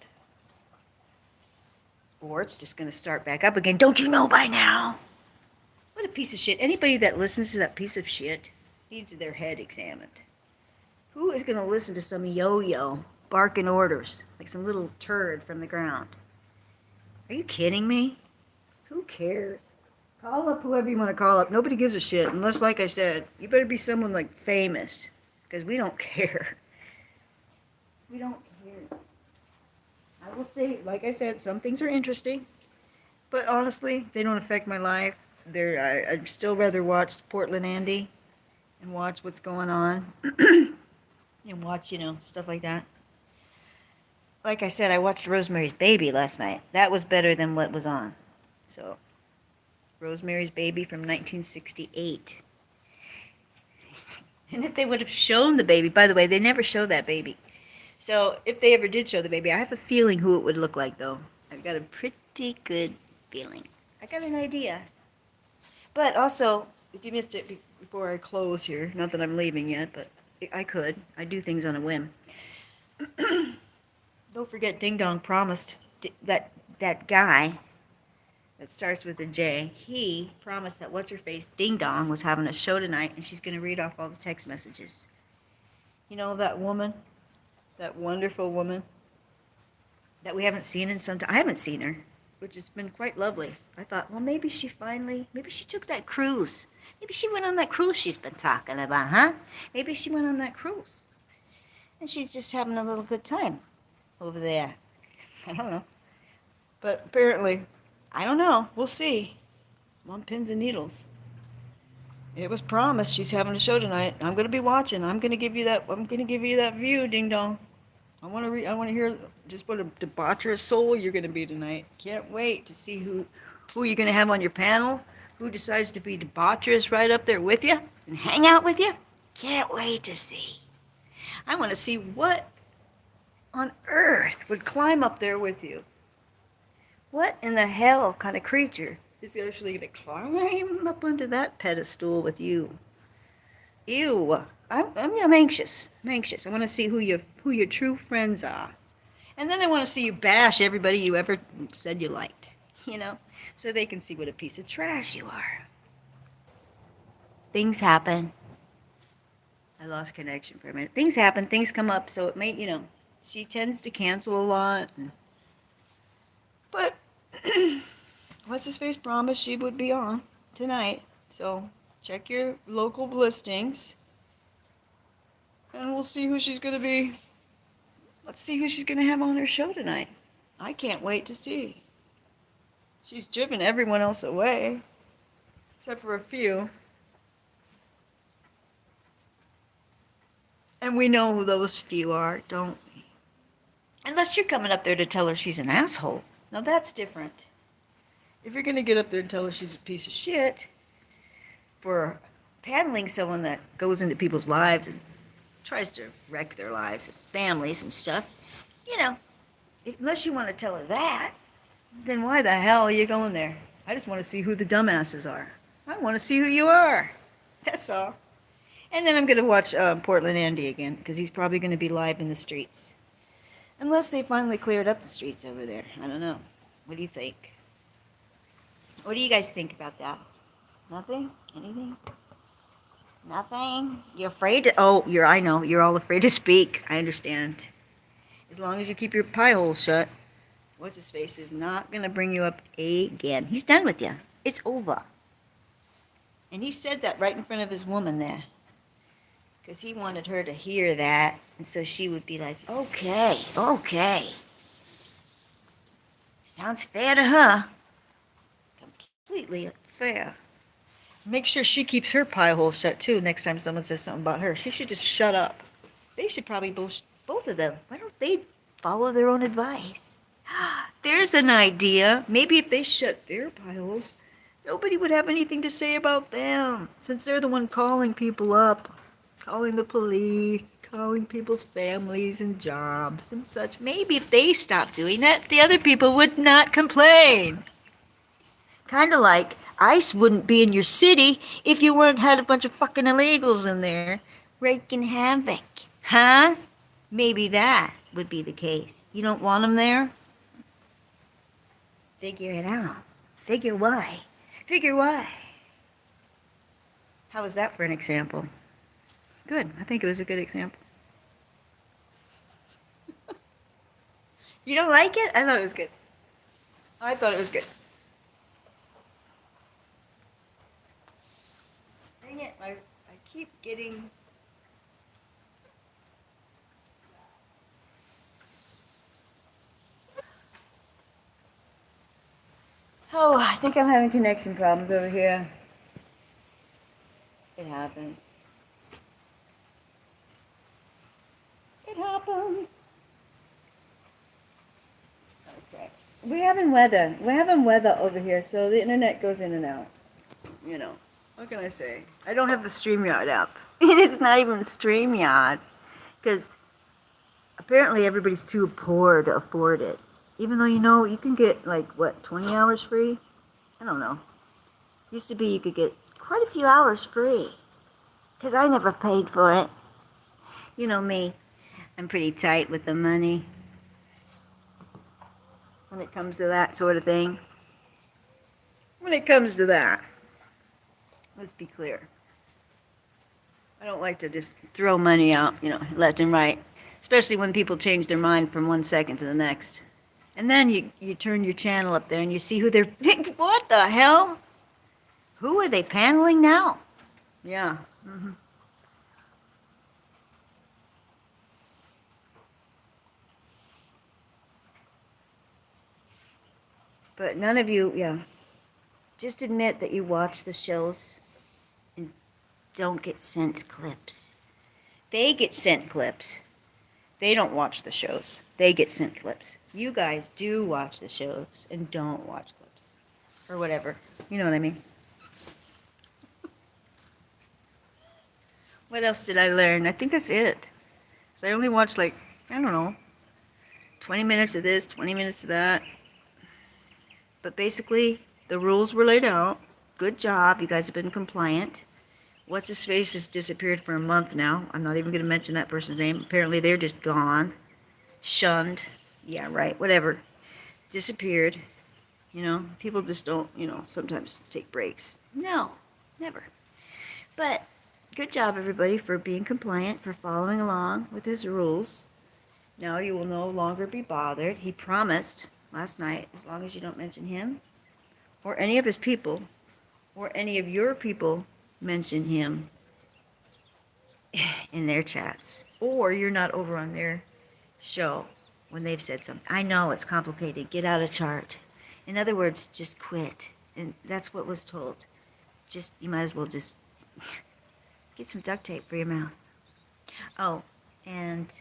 Or it's just going to start back up again. Don't you know by now? What a piece of shit. Anybody that listens to that piece of shit needs their head examined. Who is going to listen to some yo-yo barking orders like some little turd from the ground? Are you kidding me? Who cares? Call up whoever you want to call up. Nobody gives a shit unless, like I said, you better be someone like famous because we don't care. We don't care. I will say, like I said, some things are interesting, but honestly, they don't affect my life. I'd still rather watch Portland Andy and watch what's going on and watch, stuff like that. Like I said, I watched Rosemary's Baby last night. That was better than what was on. So, Rosemary's Baby from 1968. And if they would have shown the baby, by the way, they never show that baby. So, if they ever did show the baby, I have a feeling who it would look like, though. I've got a pretty good feeling. I got an idea. But also, if you missed it before I close here, not that I'm leaving yet, but I could. I do things on a whim. Don't forget, Ding Dong promised that guy that starts with a J, he promised that what's-her-face, Ding Dong, was having a show tonight, and she's going to read off all the text messages. You know that woman? That wonderful woman that we haven't seen in some time. I haven't seen her, which has been quite lovely. I thought, well, maybe she took that cruise. Maybe she went on that cruise she's been talking about, huh? Maybe she went on that cruise. And she's just having a little good time over there. I don't know. But apparently, I don't know. We'll see. I'm on pins and needles. It was promised she's having a show tonight. I'm going to be watching. I'm going to give you that view, Ding Dong. I want to hear just what a debaucherous soul you're going to be tonight. Can't wait to see who you're going to have on your panel. Who decides to be debaucherous right up there with you and hang out with you. Can't wait to see. I want to see what on earth would climb up there with you. What in the hell kind of creature is actually going to climb up onto that pedestal with you? Ew. I'm anxious. I'm anxious. I want to see who your true friends are. And then I want to see you bash everybody you ever said you liked, so they can see what a piece of trash you are. Things happen. I lost connection for a minute. Things happen. Things come up, so it may, she tends to cancel a lot. But what's-his-face promised she would be on tonight. So check your local listings. And we'll see who she's going to be. Let's see who she's going to have on her show tonight. I can't wait to see. She's driven everyone else away. Except for a few. And we know who those few are, don't we? Unless you're coming up there to tell her she's an asshole. Now that's different. If you're going to get up there and tell her she's a piece of shit for paneling someone that goes into people's lives and tries to wreck their lives and families and stuff, unless you want to tell her that, then why the hell are you going there? I just want to see who the dumbasses are. I want to see who you are. That's all. And then I'm going to watch Portland Andy again, because he's probably going to be live in the streets. Unless they finally cleared up the streets over there. I don't know. What do you think? What do you guys think about that? Nothing? Anything? Nothing? You're afraid to... I know. You're all afraid to speak. I understand. As long as you keep your pie hole shut, what's-his-face is not going to bring you up again. He's done with you. It's over. And he said that right in front of his woman there. Because he wanted her to hear that. And so she would be like, okay. Sounds fair to her. Completely fair. Make sure she keeps her pie hole shut, too, next time someone says something about her. She should just shut up. They should probably both of them. Why don't they follow their own advice? There's an idea. Maybe if they shut their pie holes, nobody would have anything to say about them. Since they're the one calling people up, calling the police, calling people's families and jobs and such. Maybe if they stopped doing that, the other people would not complain. Kind of like ICE wouldn't be in your city if you weren't had a bunch of fucking illegals in there wreaking havoc. Huh? Maybe that would be the case. You don't want them there? Figure it out. Figure why. Figure why. How was that for an example? Good. I think it was a good example. You don't like it? I thought it was good. I thought it was good. Dang it, I keep getting... Oh, I think I'm having connection problems over here. It happens. It happens. Okay. We're having weather over here, so the internet goes in and out. You know, what can I say? I don't have the StreamYard app. And it's not even StreamYard. Because apparently everybody's too poor to afford it. Even though, you know, you can get, like, what, 20 hours free? I don't know. Used to be you could get quite a few hours free. Because I never paid for it. You know me. I'm pretty tight with the money. When it comes to that sort of thing. When it comes to that. Let's be clear. I don't like to just throw money out, you know, left and right. Especially when people change their mind from 1 second to the next. And then you turn your channel up there and you see who they're... What the hell? Who are they paneling now? Yeah. Mm-hmm. But none of you, yeah. Just admit that you watch the shows and don't get sent clips. They get sent clips. They don't watch the shows. They get sent clips. You guys do watch the shows and don't watch clips. Or whatever. You know what I mean? What else did I learn? I think that's it. So I only watched like, I don't know, 20 minutes of this, 20 minutes of that. But basically, the rules were laid out. Good job. You guys have been compliant. What's-his-face has disappeared for a month now. I'm not even going to mention that person's name. Apparently, they're just gone. Shunned. Yeah, right. Whatever. Disappeared. You know, people just don't, you know, sometimes take breaks. No, never. But good job, everybody, for being compliant, for following along with his rules. Now you will no longer be bothered. He promised last night, as long as you don't mention him or any of his people or any of your people mention him in their chats, or you're not over on their show when they've said something. I know it's complicated. Get out a chart. In other words, just quit. And that's what was told. Just, you might as well just get some duct tape for your mouth. Oh, and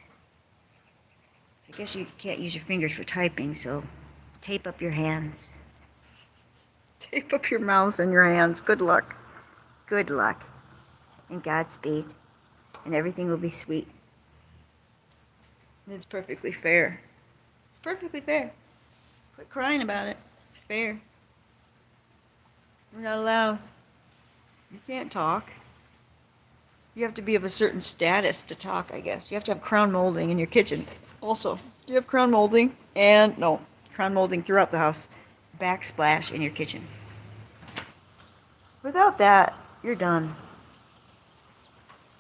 I guess you can't use your fingers for typing, so tape up your hands. Tape up your mouths and your hands. Good luck. Good luck. And Godspeed. And everything will be sweet. And it's perfectly fair. It's perfectly fair. Quit crying about it. It's fair. We're not allowed. You can't talk. You have to be of a certain status to talk, I guess. You have to have crown molding in your kitchen. Also, do you have crown molding? And, no, crown molding throughout the house. Backsplash in your kitchen. Without that, you're done.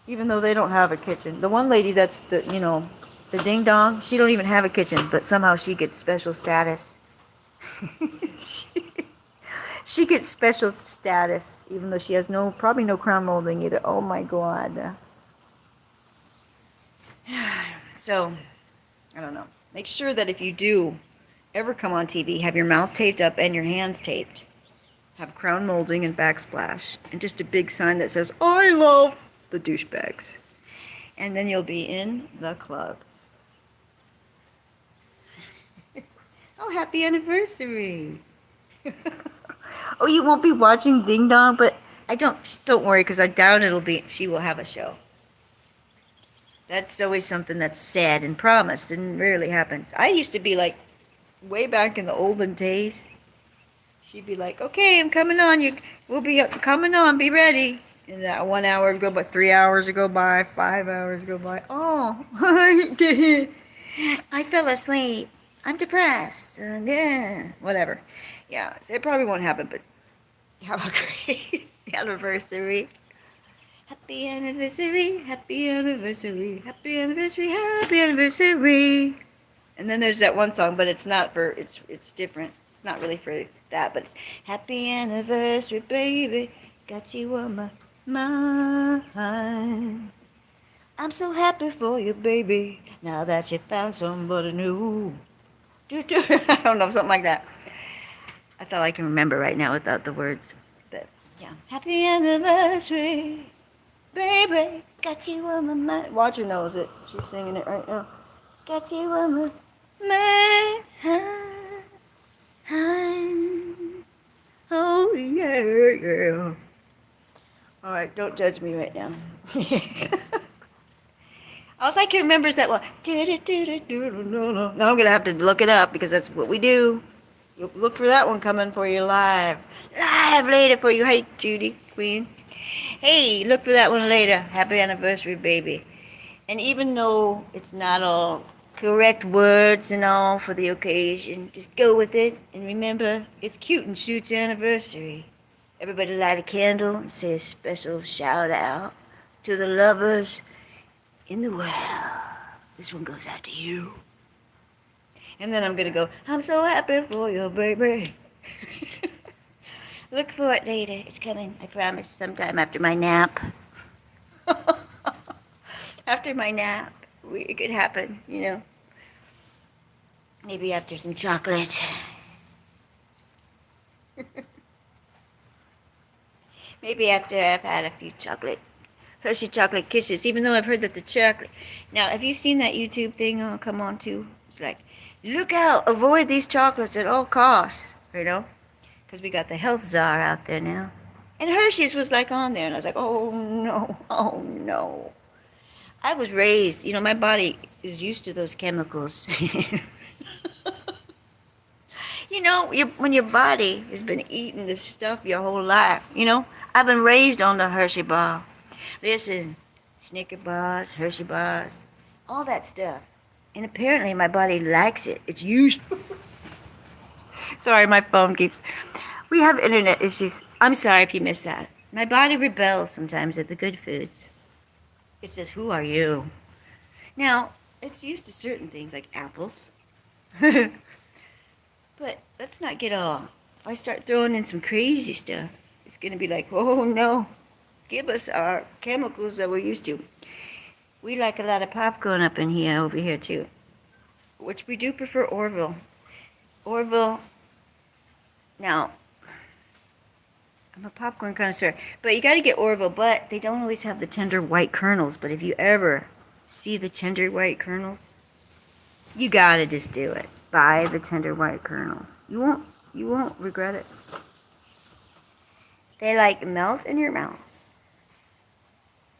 Even though they don't have a kitchen. The one lady that's the, you know, the ding dong, she don't even have a kitchen, but somehow she gets special status. She gets special status, even though she has probably no crown molding either. Oh my God. So, I don't know. Make sure that if you do ever come on TV, have your mouth taped up and your hands taped. Have crown molding and backsplash. And just a big sign that says, I love the douchebags. And then you'll be in the club. Oh, happy anniversary. Oh, you won't be watching Ding Dong, but don't worry, because I doubt she will have a show. That's always something that's said and promised and rarely happens. I used to be like, way back in the olden days, she'd be like, "Okay, I'm coming on. We'll be coming on. Be ready." And that 1 hour would go by, 3 hours would go by, 5 hours go by. Oh, I fell asleep. I'm depressed. Yeah, whatever. Yeah, so it probably won't happen, but have a great anniversary. Happy anniversary, happy anniversary, happy anniversary, happy anniversary. And then there's that one song, but it's not for, it's different. It's not really for that, but it's happy anniversary, baby. Got you on my mind. I'm so happy for you, baby. Now that you found somebody new. I don't know, something like that. That's all I can remember right now without the words. But yeah, happy anniversary, baby. Got you on my mind. Roger knows it. She's singing it right now. Got you on my mind. Oh yeah, yeah. All right, don't judge me right now. All I can remember is that one. Now I'm gonna have to look it up because that's what we do. Look for that one coming for you live later for you. Hey, Judy Queen. Hey, look for that one later. Happy anniversary, baby. And even though it's not all correct words and all for the occasion, just go with it. And remember, it's Cute and Shoot's anniversary. Everybody light a candle and say a special shout out to the lovers in the world. This one goes out to you. And then I'm gonna go, I'm so happy for you, baby. Look for it later. It's coming, I promise, sometime after my nap. After my nap, it could happen, you know. Maybe after some chocolate. Maybe after I've had a few Hershey chocolate kisses, even though I've heard that the chocolate... Now, have you seen that YouTube thing come on too? It's like, look out, avoid these chocolates at all costs, you know? Because we got the health czar out there now. And Hershey's was like on there, and I was like, oh no, oh no. I was raised, you know, my body is used to those chemicals. You know, when your body has been eating this stuff your whole life, you know? I've been raised on the Hershey bar. Listen, Snicker bars, Hershey bars, all that stuff. And apparently my body likes it. It's used. Sorry, my phone keeps... We have internet issues. I'm sorry if you missed that. My body rebels sometimes at the good foods. It says, who are you? Now, it's used to certain things like apples. But let's not get all... If I start throwing in some crazy stuff, it's going to be like, oh no, give us our chemicals that we're used to. We like a lot of popcorn up in here, over here too. Which we do prefer Orville. Orville, now, I'm a popcorn connoisseur, but you got to get Orville, but they don't always have the tender white kernels. But if you ever see the tender white kernels, you got to just do it. Buy the tender white kernels. You won't regret it. They like melt in your mouth.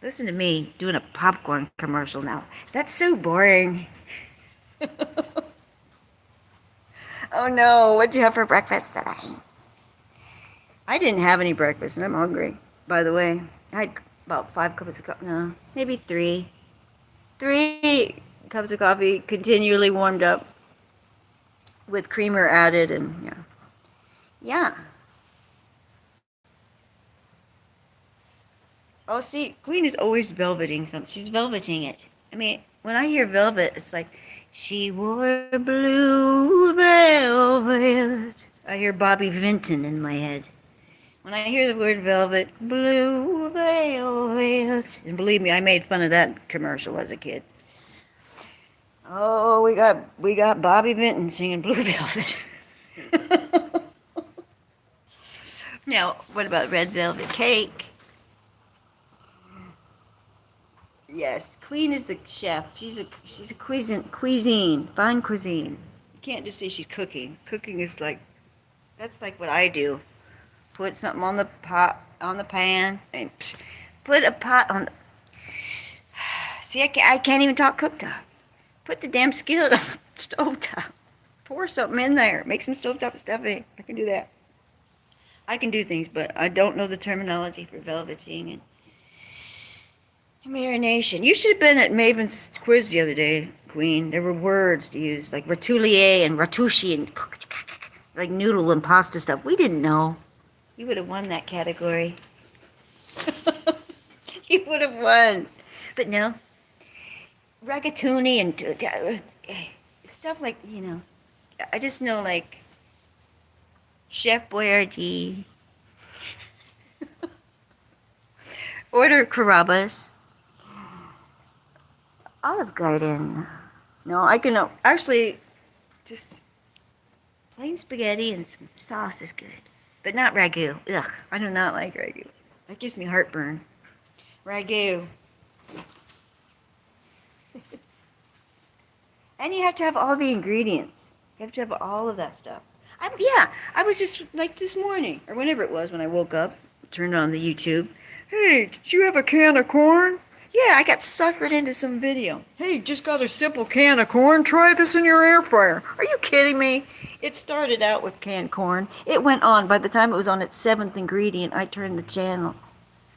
Listen to me doing a popcorn commercial now. That's so boring. Oh no, what'd you have for breakfast today? I didn't have any breakfast and I'm hungry, by the way. I had about 5 cups of coffee, no, maybe 3. 3 cups of coffee continually warmed up with creamer added and yeah. Yeah. Oh, see, Queen is always velveting something. She's velveting it. I mean, when I hear velvet, it's like, she wore blue velvet. I hear Bobby Vinton in my head. When I hear the word velvet, blue velvet. And believe me, I made fun of that commercial as a kid. Oh, we got Bobby Vinton singing Blue Velvet. Now, what about red velvet cake? Yes, Queen is the chef. She's a cuisine, fine cuisine. You can't just say she's cooking. Cooking is like, that's like what I do. Put something on the pot, on the pan, and put a pot on the... See, I can't even talk cooktop. Put the damn skillet on the stovetop. Pour something in there. Make some stovetop stuffing. I can do that. I can do things, but I don't know the terminology for velveting and marination. You should have been at Maven's quiz the other day, Queen. There were words to use, like ratulier and ratushi and like noodle and pasta stuff. We didn't know. You would have won that category. You would have won. But no. Ragatuni and stuff like, I just know like Chef Boyardee. Order Carrabba's. Olive Garden. No, I can actually just plain spaghetti and some sauce is good, but not ragu. Ugh, I do not like ragu. That gives me heartburn. Ragu. And you have to have all the ingredients. You have to have all of that stuff. I was just like this morning, or whenever it was when I woke up, turned on the YouTube. Hey, did you have a can of corn? Yeah, I got suckered into some video. Hey, just got a simple can of corn. Try this in your air fryer. Are you kidding me? It started out with canned corn. It went on. By the time it was on its 7th ingredient, I turned the channel.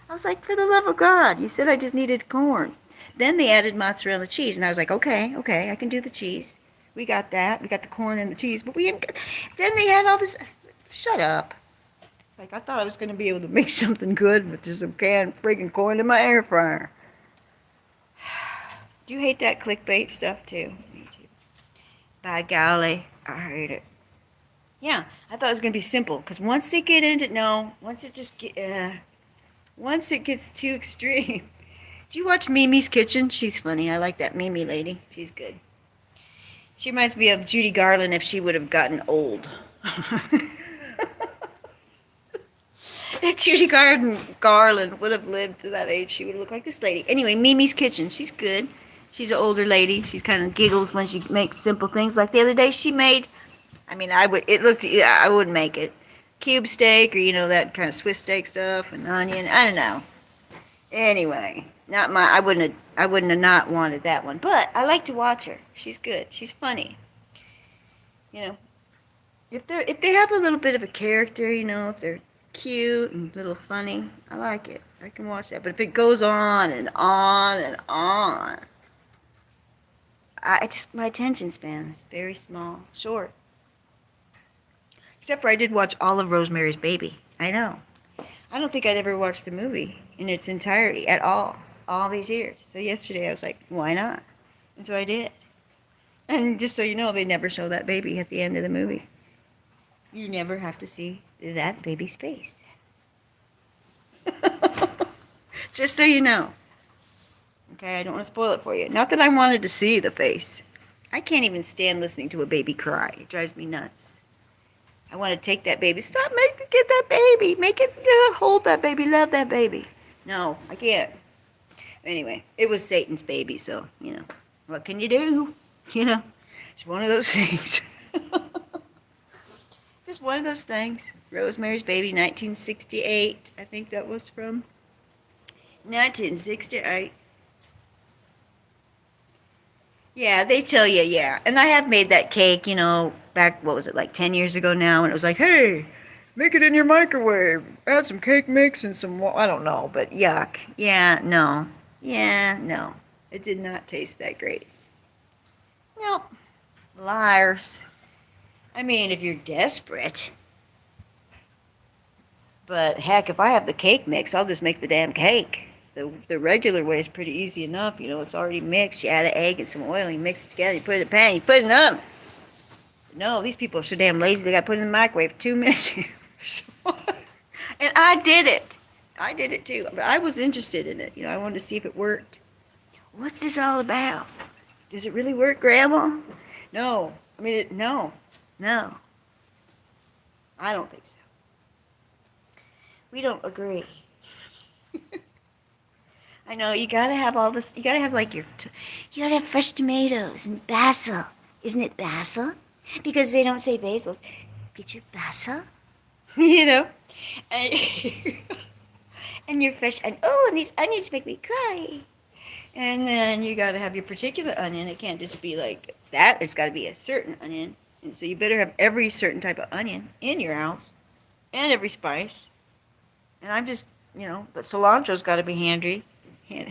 I was like, for the love of God, you said I just needed corn. Then they added mozzarella cheese, and I was like, okay, I can do the cheese. We got that. We got the corn and the cheese, but then they had all this. Shut up. It's like I thought I was going to be able to make something good with just some canned friggin' corn in my air fryer. Do you hate that clickbait stuff too? Me too. By golly, I hate it. Yeah, I thought it was going to be simple, because once they get into, once it gets too extreme. Do you watch Mimi's Kitchen? She's funny. I like that Mimi lady. She's good. She reminds me of Judy Garland if she would have gotten old. If Judy Garland would have lived to that age, she would look like this lady. Anyway, Mimi's Kitchen. She's good. She's an older lady. She's kind of giggles when she makes simple things. Like the other day, she made. I wouldn't make it. Cube steak, or that kind of Swiss steak stuff, and onion. I don't know. Anyway, I wouldn't have not wanted that one. But I like to watch her. She's good. She's funny. If they have a little bit of a character, if they're cute and a little funny, I like it. I can watch that. But if it goes on and on and on, my attention span is very small, short. Except for I did watch all of Rosemary's Baby. I know. I don't think I'd ever watched the movie in its entirety at all these years. So yesterday I was like, why not? And so I did. And just so you know, they never show that baby at the end of the movie. You never have to see that baby's face. Just so you know. Okay, I don't want to spoil it for you. Not that I wanted to see the face. I can't even stand listening to a baby cry. It drives me nuts. I want to take that baby. Get that baby. Make it, hold that baby, love that baby. No, I can't. Anyway, it was Satan's baby, so, what can you do? It's one of those things. Just one of those things. Rosemary's Baby, 1968. I think that was from 1968. Yeah, they tell you, yeah. And I have made that cake, back, what was it, like 10 years ago now, and it was like, hey, make it in your microwave. Add some cake mix and some, I don't know, but yuck. Yeah, no. It did not taste that great. Nope. Liars. If you're desperate. But heck, if I have the cake mix, I'll just make the damn cake. The regular way is pretty easy enough. It's already mixed. You add an egg and some oil, and you mix it together, you put it in a pan, you put it in the oven. No, these people are so damn lazy, they got to put it in the microwave 2 minutes. And I did it. I did it too. But I was interested in it. I wanted to see if it worked. What's this all about? Does it really work, Grandma? No. No. I don't think so. We don't agree. I know, you gotta have all this, you gotta have you gotta have fresh tomatoes and basil. Isn't it basil? Because they don't say basil. Get your basil, and, and your fresh, and these onions make me cry. And then you gotta have your particular onion. It can't just be like that. It's gotta be a certain onion. And so you better have every certain type of onion in your house. and every spice. And I'm just, but cilantro's got to be handy. You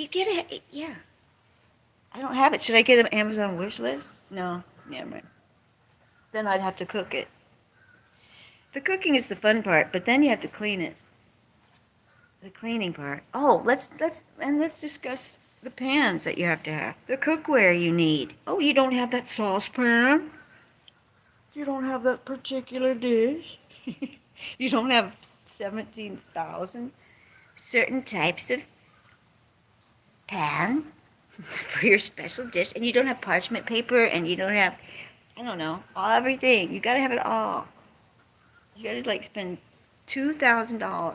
get it, yeah. I don't have it. Should I get an Amazon wish list? No, never mind. Then I'd have to cook it. The cooking is the fun part, but then you have to clean it. The cleaning part. Oh, let's discuss the pans that you have to have. The cookware you need. Oh, you don't have that saucepan? You don't have that particular dish? You don't have 17,000 certain types of pan for your special dish, and you don't have parchment paper, and you don't have, I don't know, everything. You gotta have it all. You gotta like spend $2,000,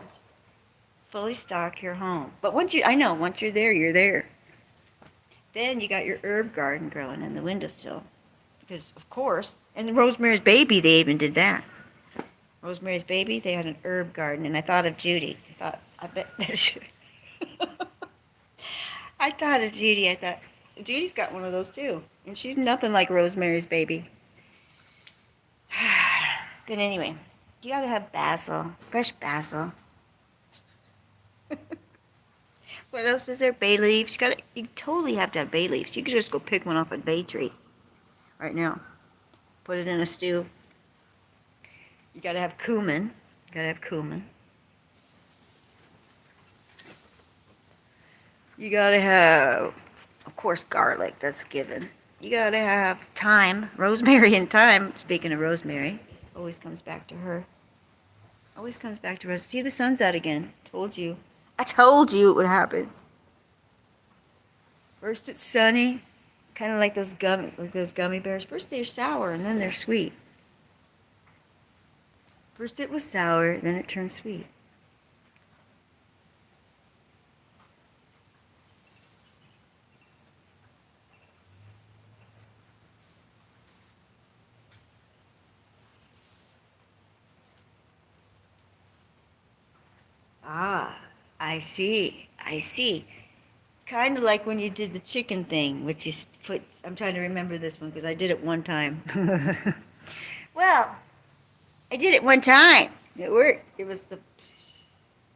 fully stock your home. But once you're there, you're there. Then you got your herb garden growing in the windowsill, because of course, and Rosemary's Baby, they even did that. Rosemary's Baby, they had an herb garden, and I thought of Judy. I bet that's. I thought of Judy. I thought Judy's got one of those too, and she's nothing like Rosemary's Baby. But anyway, you gotta have basil, fresh basil. What else is there? Bay leaves. You totally have to have bay leaves. You could just go pick one off a bay tree right now. Put it in a stew. You gotta have cumin. You gotta have, of course, garlic. That's given. You gotta have thyme, rosemary and thyme. Speaking of rosemary, always comes back to her. Always comes back to her. See, the sun's out again. Told you. I told you it would happen. First it's sunny, kind of like those gummy bears. First they're sour and then they're sweet. First it was sour, then it turned sweet. Ah, I see. Kind of like when you did the chicken thing, which is I'm trying to remember this one because I did it one time. Well, I did it one time. It worked.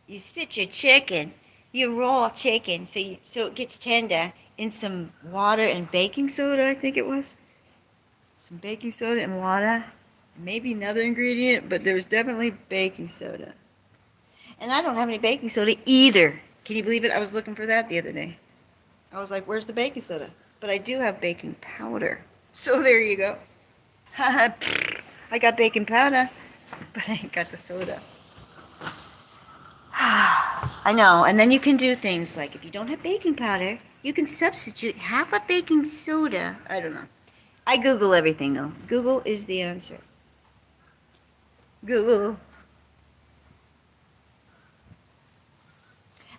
You sit your chicken, you raw chicken, so it gets tender in some water and baking soda, I think it was. Some baking soda and water, maybe another ingredient, but there was definitely baking soda. And I don't have any baking soda either. Can you believe it? I was looking for that the other day. I was like, where's the baking soda? But I do have baking powder. So there you go. I got baking powder, but I ain't got the soda. I know. And then you can do things like if you don't have baking powder, you can substitute half a baking soda. I don't know. I Google everything though. Google is the answer. Google.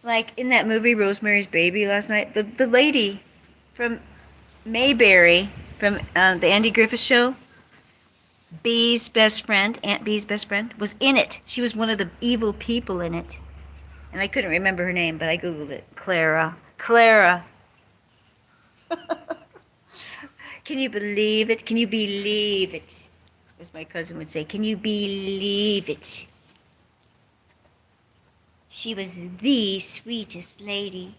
Like in that movie Rosemary's Baby last night, the lady from Mayberry from the Andy Griffith Show, Bee's best friend, Aunt Bee's best friend, was in it. She was one of the evil people in it. And I couldn't remember her name, but I Googled it. Clara. Can you believe it? Can you believe it? As my cousin would say, can you believe it? She was the sweetest lady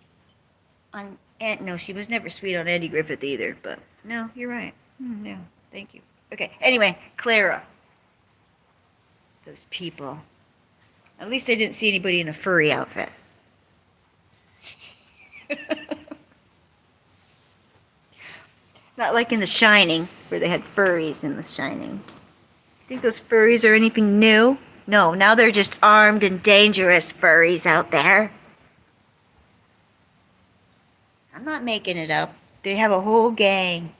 on, no, she was never sweet on Andy Griffith either, but no, you're right. No, thank you. Okay, anyway, Clara. Those people. At least I didn't see anybody in a furry outfit. Not like in The Shining, where they had furries in The Shining. You think those furries are anything new? No, now they're just armed and dangerous furries out there. I'm not making it up. They have a whole gang.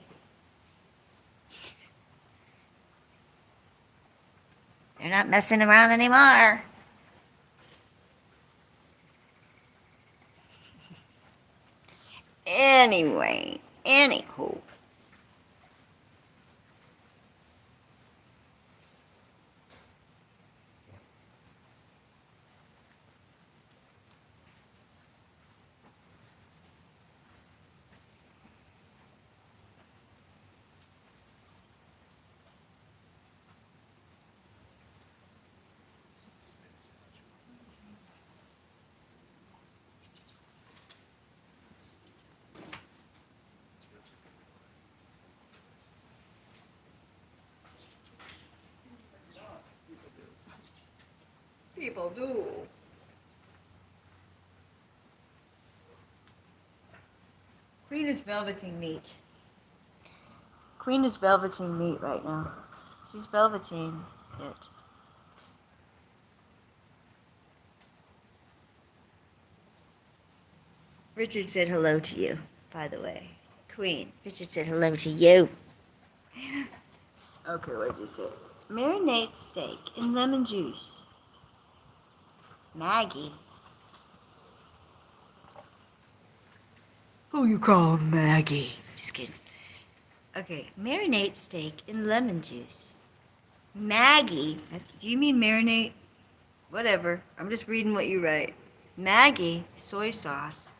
They're not messing around anymore. Anywho. people do. Queen is velveting meat. Queen is velveting meat right now. She's velveting it. Richard said hello to you, by the way. Queen, Richard said hello to you. Okay, what did you say? Marinate steak in lemon juice. Maggie. Who you call Maggie? Just kidding. Okay, marinate steak in lemon juice. Maggie. Do you mean marinate? Whatever. I'm just reading what you write. Maggie soy sauce.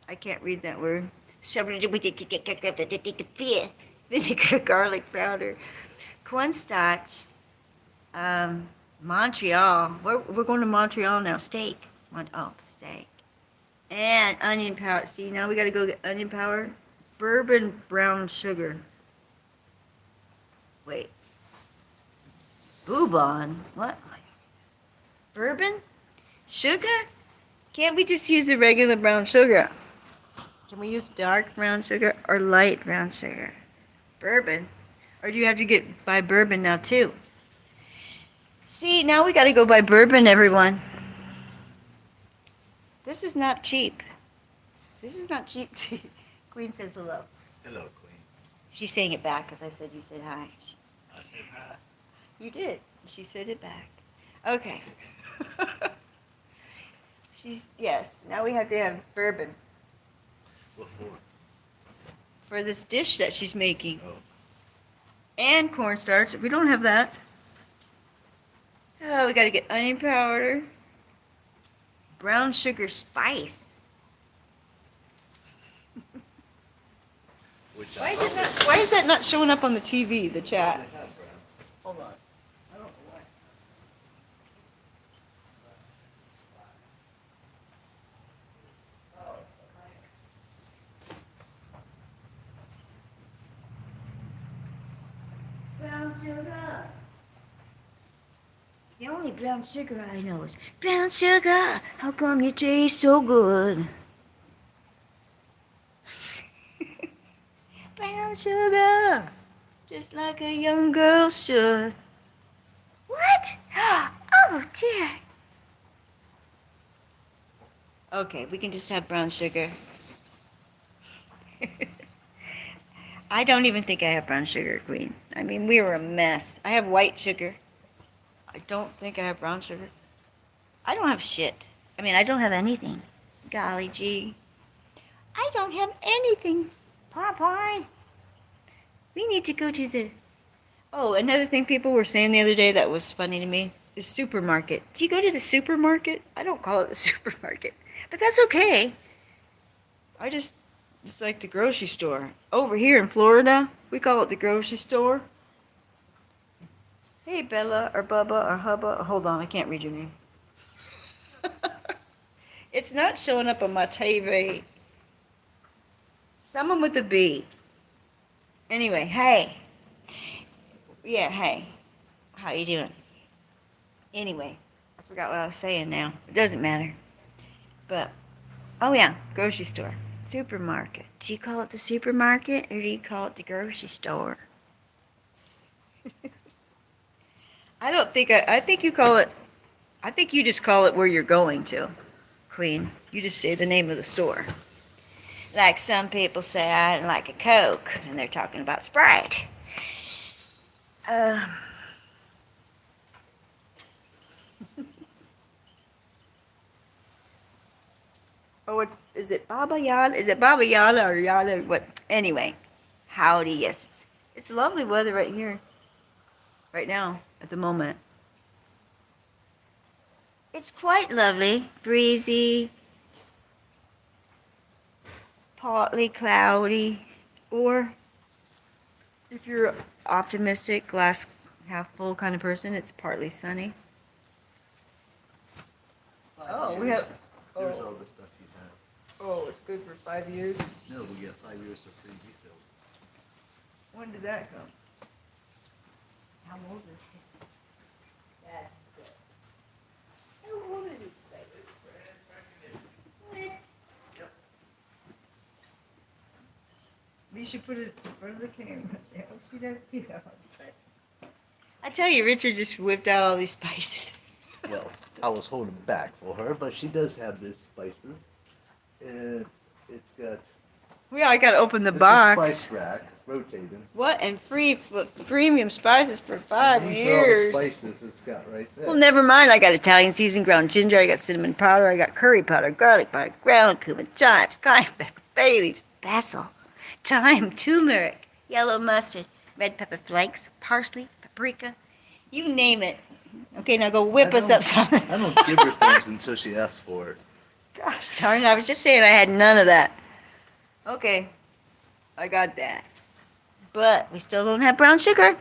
I can't read that word. Vinegar, garlic powder, cornstarch, Montreal. We're going to Montreal now. Steak. Steak. And onion powder. See, now we got to go get onion powder. Bourbon brown sugar. Wait. Boubon? What? Bourbon? Sugar? Can't we just use the regular brown sugar? Can we use dark brown sugar or light brown sugar? Bourbon? Or do you have to buy bourbon now too? See, now we got to go buy bourbon, everyone. This is not cheap. This is not cheap. Queen says hello. Hello, Queen. She's saying it back because I said you said hi. I said hi. You did. She said it back. Okay. Yes, now we have to have bourbon What for? for this dish that she's making. Oh. And cornstarch. We don't have that. Oh, we got to get onion powder. Brown sugar spice. Which Why is that not showing up on the TV, the chat? Hold on. I don't know why. Brown sugar. The only brown sugar I know is brown sugar. How come you taste so good? Brown sugar, just like a young girl should. What? Oh dear. Okay, we can just have brown sugar. I don't even think I have brown sugar, Queen. I mean, we were a mess. I have white sugar. I don't think I have brown sugar. I don't have shit. I mean, I don't have anything. Golly gee. I don't have anything. Popeye. We need to go to the... Oh, another thing people were saying the other day that was funny to me. The supermarket. Do you go to the supermarket? I don't call it the supermarket. But that's okay. It's like the grocery store. Over here in Florida, we call it the grocery store. Hey, Bella, or Bubba, or Hubba. Hold on, I can't read your name. It's not showing up on my TV. Someone with a B. Anyway, hey. Yeah, hey. How you doing? Anyway, I forgot what I was saying now. It doesn't matter. But, oh yeah, grocery store. Supermarket. Do you call it the supermarket or do you call it the grocery store? I think you call it, I think you just call it where you're going to, Queen. You just say the name of the store. Like some people say, I like a Coke, and they're talking about Sprite. Oh, is it Baba Yada? Is it Baba Yada or Yada? What? Anyway, howdy, yes. It's lovely weather right here, right now, at the moment. It's quite lovely, breezy, partly cloudy, or if you're optimistic, glass half full kind of person, it's partly sunny. Oh, we have. There's all the stuff you have. Oh, it's good for 5 years. No, we get 5 years of free refill. When did that come? How old is he? Yes, yes. How old are these spices? What? You should put it in front of the camera. Say, oh, she does too. All the spices. I tell you, Richard just whipped out all these spices. Well, I was holding back for her, but she does have these spices. And it's got Yeah, I gotta open the it's box. a spice rack rotating. What? And premium spices for 5 These years. are all the spices it's got right there. Well, never mind. I got Italian seasoned ground ginger. I got cinnamon powder. I got curry powder, garlic powder, ground cumin, chives, cayenne pepper, bay leaves, basil, thyme, turmeric, yellow mustard, red pepper flakes, parsley, paprika. You name it. Okay, now go whip us up something. I don't give her things until she asks for it. Gosh darn it. I was just saying I had none of that. Okay. I got that. But we still don't have brown sugar.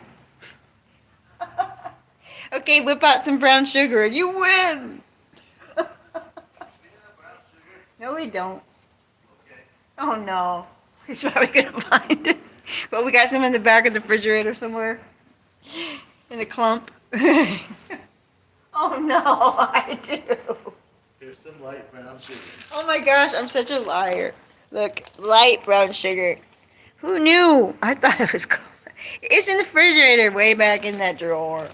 Okay, whip out some brown sugar and you win. No, we don't. Okay. Oh no. He's probably gonna find it. But we got some in the back of the refrigerator somewhere. In a clump. Oh no, I do. Here's some light brown sugar. Oh my gosh, I'm such a liar. Look, light brown sugar. Who knew? I thought it was cool. It's in the refrigerator way back in that drawer.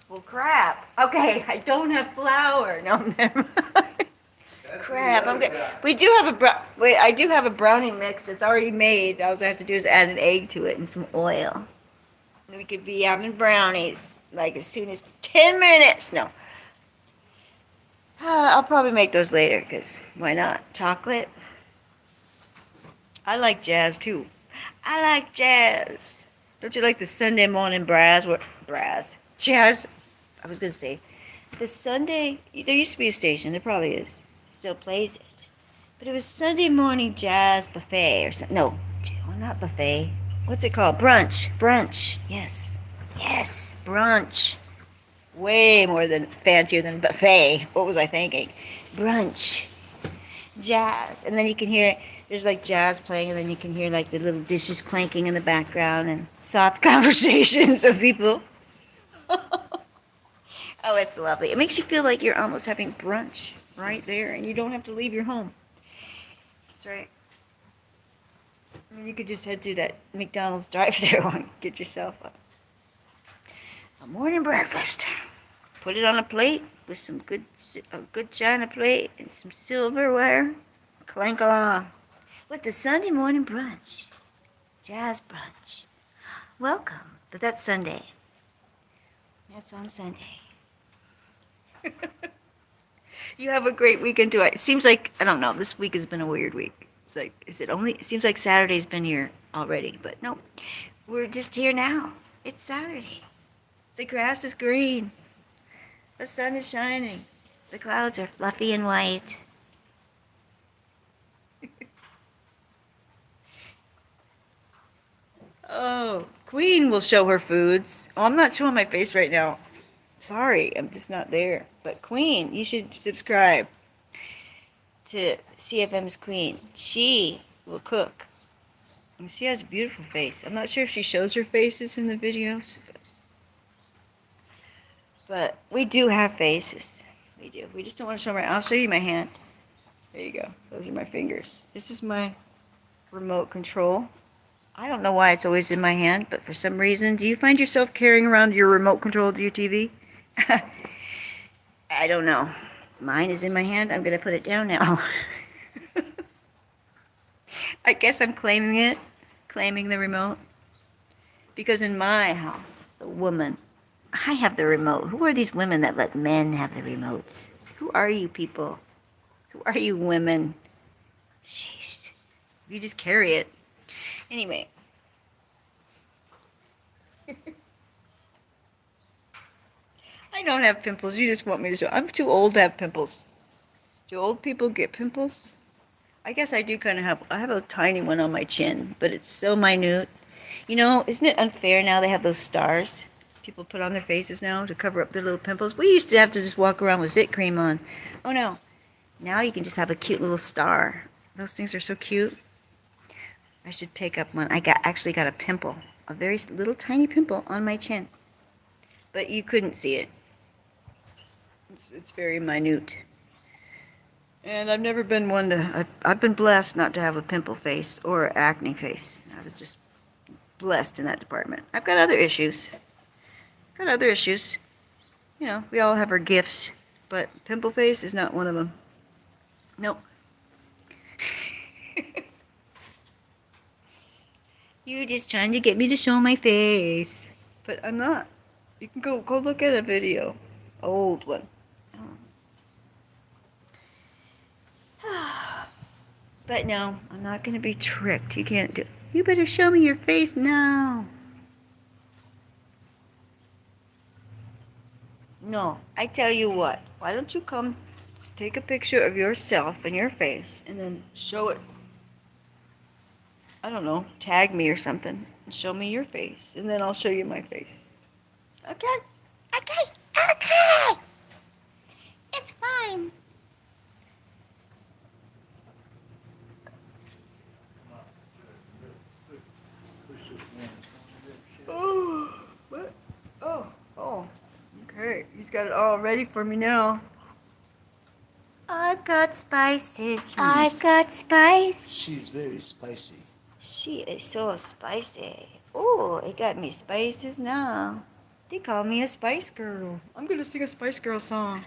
Well, crap. Okay, I don't have flour. No, never mind. Crap. I'm good. We do have wait, I do have a brownie mix. It's already made. All I have to do is add an egg to it and some oil. And we could be having brownies like as soon as 10 minutes. No. I'll probably make those later because why not? Chocolate. I like jazz too. I like jazz. Don't you like the Sunday morning jazz? I was gonna say the Sunday. There used to be a station. There probably is. Still plays it, but it was Sunday morning jazz buffet or something. No, well, not buffet. What's it called? Brunch. Yes, brunch. Way more than fancier than buffet. What was I thinking? Brunch, jazz, and then you can hear there's like jazz playing, and then you can hear like the little dishes clanking in the background and soft conversations of people. Oh, it's lovely. It makes you feel like you're almost having brunch right there, and you don't have to leave your home. That's right. I mean, you could just head through that McDonald's drive-thru and get yourself a morning breakfast. Put it on a plate with some a good china plate and some silverware. Clank along with the Sunday morning brunch, jazz brunch. Welcome, but that's Sunday. That's on Sunday. You have a great weekend too. It seems like, I don't know, this week has been a weird week. It's like, it seems like Saturday's been here already, but no, we're just here now. It's Saturday. The grass is green. The sun is shining. The clouds are fluffy and white. Oh, Queen will show her foods. Oh, I'm not showing my face right now. Sorry, I'm just not there. But Queen, you should subscribe to CFM's Queen. She will cook. And she has a beautiful face. I'm not sure if she shows her faces in the videos. But we do have faces. We do. We just don't want to show them. I'll show you my hand. There you go. Those are my fingers. This is my remote control. I don't know why it's always in my hand, but for some reason, do you find yourself carrying around your remote control to your TV? I don't know. Mine is in my hand. I'm going to put it down now. I guess I'm claiming it, claiming the remote. Because in my house, the woman, I have the remote. Who are these women that let men have the remotes? Who are you people? Who are you women? Jeez. You just carry it. Anyway. I don't have pimples. You just want me to show. I'm too old to have pimples. Do old people get pimples? I guess I do kind of have. I have a tiny one on my chin, but it's so minute. You know, isn't it unfair now they have those stars people put on their faces now to cover up their little pimples? We used to have to just walk around with zit cream on. Oh no. Now you can just have a cute little star. Those things are so cute. I should pick up one. I actually got a pimple a very little tiny pimple on my chin. But you couldn't see it. It's very minute. And I've never been one to, I've been blessed not to have a pimple face or acne face. I was just blessed in that department. I've got other issues. You know, we all have our gifts, but pimple face is not one of them. Nope. You're just trying to get me to show my face. But I'm not. You can go look at a video. Old one. But no, I'm not going to be tricked. You can't do. You better show me your face now. No, I tell you what. Why don't you come take a picture of yourself and your face and then show it. I don't know, tag me or something and show me your face and then I'll show you my face. Okay? Okay. It's fine. Oh, what? Oh. Okay, he's got it all ready for me now. I've got spices. I've got spice. She's very spicy. She is so spicy. Oh, it got me spices now. They call me a Spice Girl. I'm gonna sing a Spice Girl song.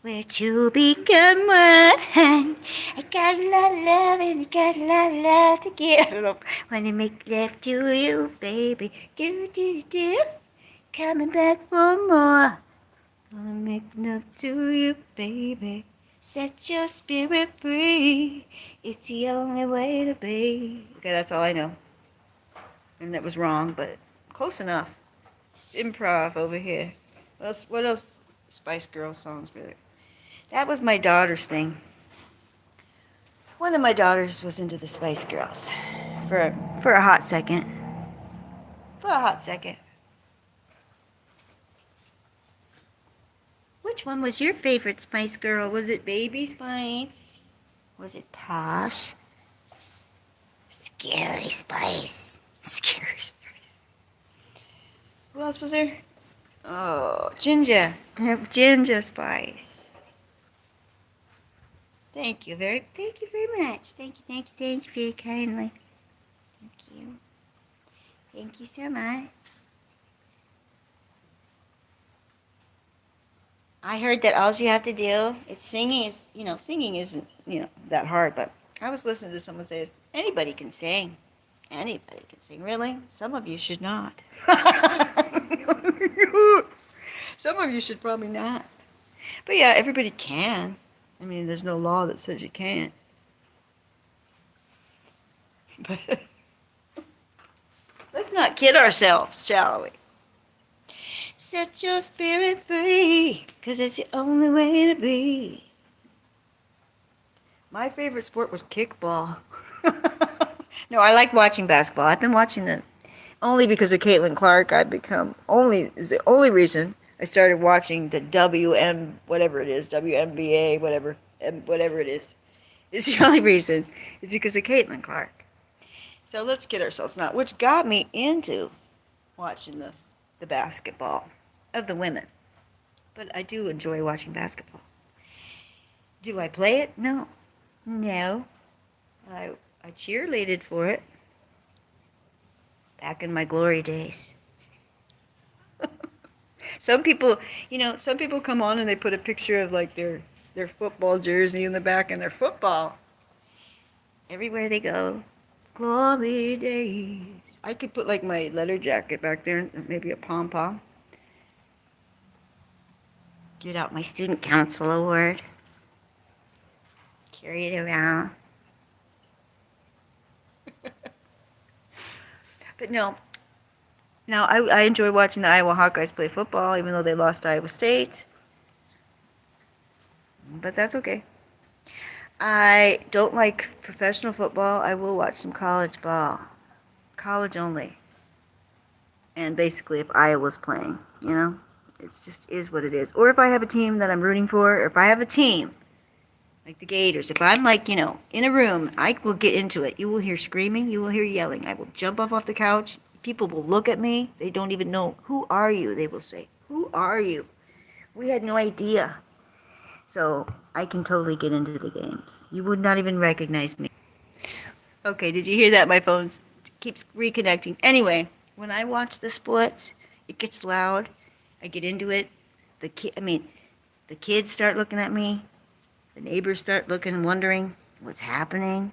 We're to become one. I got a lot of love and I got a lot of love to give. I don't know. Wanna make love to you, baby. Do. Coming back for more. Gonna make love to you, baby. Set your spirit free. It's the only way to be. Okay, that's all I know. And that was wrong, but close enough. It's improv over here. What else Spice Girl songs were there? That was my daughter's thing. One of my daughters was into the Spice Girls for a hot second. Which one was your favorite Spice Girl? Was it Baby Spice? Was it Posh? Scary Spice. Scary Spice. Who else was there? Oh, Ginger. Ginger Spice. Thank you very much. Thank you very kindly. Thank you so much. I heard that all you have to do is singing isn't, That hard, but I was listening to someone say anybody can sing. Anybody can sing. Really? Some of you should not. Some of you should probably not. But yeah, everybody can. I mean, there's no law that says you can't. But let's not kid ourselves, shall we? Set your spirit free, 'cause it's the only way to be. My favorite sport was kickball. No, I like watching basketball. I've been watching them only because of Caitlin Clark. Is the only reason I started watching the WNBA, whatever it is. It's the only reason. It's because of Caitlin Clark. So let's kid ourselves not, which got me into watching the basketball of the women. But I do enjoy watching basketball. Do I play it? No. I cheerleaded for it back in my glory days. Some people come on and they put a picture of like their football jersey in the back and their football. Everywhere they go, glory days. I could put like my leather jacket back there and maybe a pom-pom. Get out my student council award. Carry it around. But no. Now, I enjoy watching the Iowa Hawkeyes play football, even though they lost to Iowa State. But that's okay. I don't like professional football. I will watch some college ball. College only. And basically, if Iowa's playing, it's just is what it is. Or if I have a team that I'm rooting for, or if I have a team, like the Gators, if I'm like, in a room, I will get into it. You will hear screaming, you will hear yelling. I will jump off the couch, people will look at me. They don't even know, who are you? They will say, who are you? We had no idea. So I can totally get into the games. You would not even recognize me. Okay, did you hear that? My phone keeps reconnecting. Anyway, when I watch the sports, it gets loud. I get into it. The kids start looking at me. The neighbors start looking, wondering what's happening.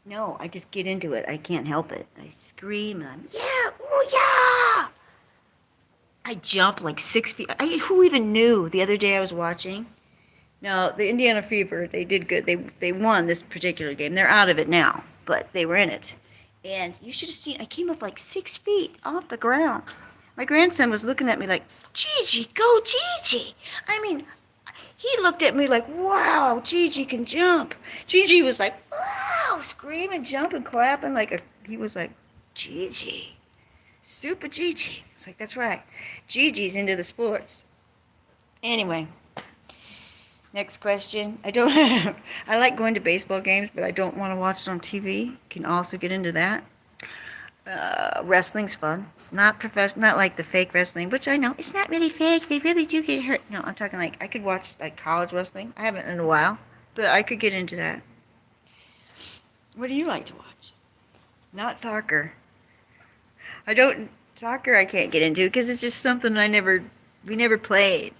No, I just get into it. I can't help it. I scream and I'm, yeah, oh yeah! I jump like 6 feet. Who even knew? The other day I was watching. Now, the Indiana Fever, they did good. They won this particular game. They're out of it now, but they were in it. And you should have seen, I came up like 6 feet off the ground. My grandson was looking at me like, Gigi, go Gigi. I mean, he looked at me like, wow, Gigi can jump. Gigi was like, wow, screaming, jumping, clapping he was like, Gigi, super Gigi. It's like, that's right. Gigi's into the sports. Anyway, next question. I like going to baseball games, but I don't want to watch it on TV. Can also get into that. Wrestling's fun. Not professional, not like the fake wrestling, which I know it's not really fake. They really do get hurt. No, I'm talking like I could watch like college wrestling. I haven't in a while, but I could get into that. What do you like to watch? Not soccer. Soccer I can't get into because it's just something we never played.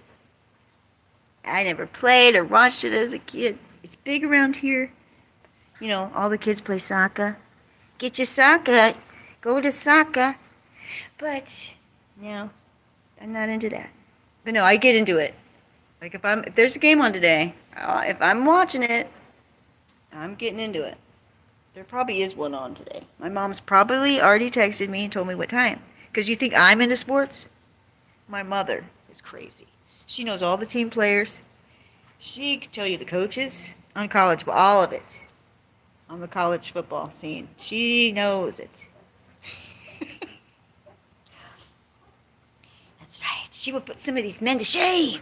I never played or watched it as a kid. It's big around here. You know, all the kids play soccer. Get your soccer. Go to soccer. But, no, I'm not into that. But no, I get into it. Like if there's a game on today, if I'm watching it, I'm getting into it. There probably is one on today. My mom's probably already texted me and told me what time. Because you think I'm into sports? My mother is crazy. She knows all the team players. She can tell you the coaches on college, all of it. On the college football scene. She knows it. That's right. She would put some of these men to shame.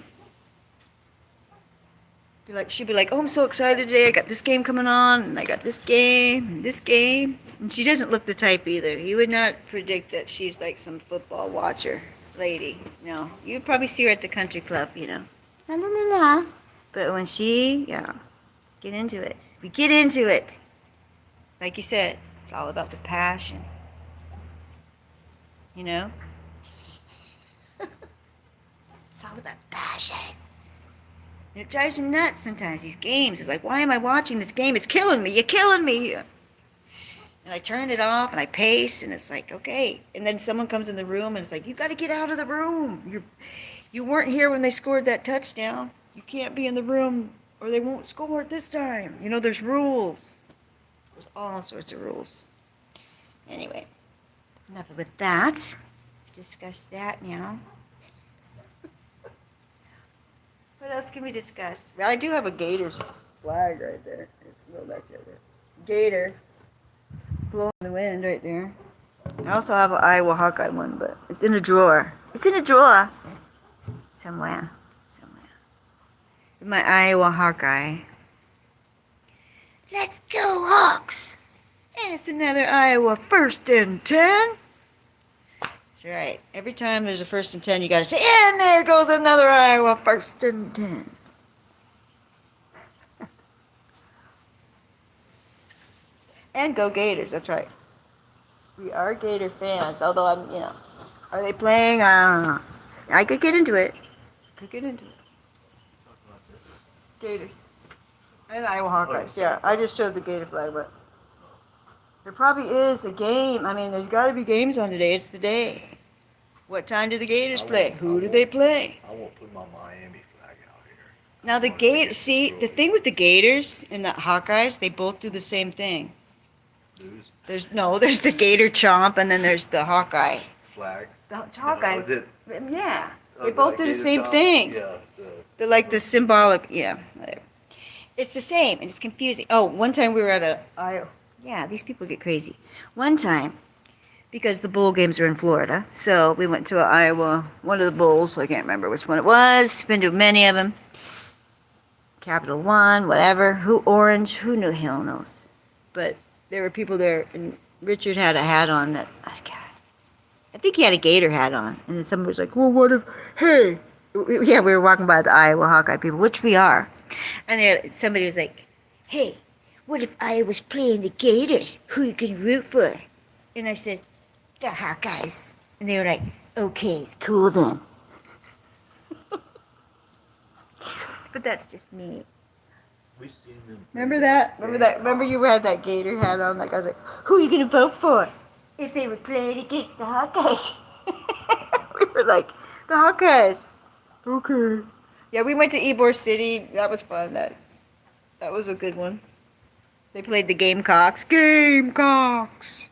She'd be like, oh, I'm so excited today. I got this game coming on, and I got this game, and this game. And she doesn't look the type either. You would not predict that she's like some football watcher lady. No. You'd probably see her at the country club, you know. La la la la. But when get into it. We get into it. Like you said, it's all about the passion. You know? It's all about passion. It drives you nuts sometimes, these games. It's like, why am I watching this game? It's killing me. You're killing me. And I turn it off and I pace and it's like, okay. And then someone comes in the room and it's like, you got to get out of the room. You weren't here when they scored that touchdown. You can't be in the room or they won't score it this time. You know, there's rules. There's all sorts of rules. Anyway, enough with that. We've discussed that now. What else can we discuss? Well, I do have a Gators flag right there. It's a little nice right there. Gator. Blowing the wind right there. I also have an Iowa Hawkeye one, but it's in a drawer. It's in a drawer. Somewhere. My Iowa Hawkeye. Let's go Hawks! And it's another Iowa 1st and 10. That's right. Every time there's a 1st and 10, you gotta say, and there goes another Iowa 1st and 10. And go Gators, that's right. We are Gator fans, although are they playing? I could get into it. Gators. And Iowa Hawkeyes, yeah. I just showed the Gator flag, but there probably is a game. I mean, there's got to be games on today. It's the day. What time do the Gators play? Who do they play? I won't put my Miami flag out here. Now the Gators, see, the thing with the Gators and the Hawkeyes, they both do the same thing. There's the Gator chomp and then there's the Hawkeye. Flag? The Hawkeye, No, yeah. They both do the same thing. Yeah. They're like the symbolic, yeah, whatever. It's the same, and it's confusing. Oh, one time we were at yeah, these people get crazy. One time, because the bowl games are in Florida, so we went to Iowa, one of the bowls, I can't remember which one it was, been to many of them. Capital One, whatever, who knew, hell knows. But there were people there, and Richard had a hat on that, I think he had a Gator hat on. And then somebody was like, well, what if, hey. Yeah, we were walking by the Iowa Hawkeye people, which we are. And somebody was like, hey, what if I was playing the Gators? Who you can root for? And I said, the Hawkeyes. And they were like, okay, it's cool then. But that's just me. We've seen them. Remember that? Remember you had that Gator hat on? Like I was like, who are you gonna vote for? If they were playing against the Hawkeyes. We were like, the Hawkeyes. Okay. Yeah, we went to Ybor City. That was fun. That was a good one. They played the Gamecocks. Gamecocks.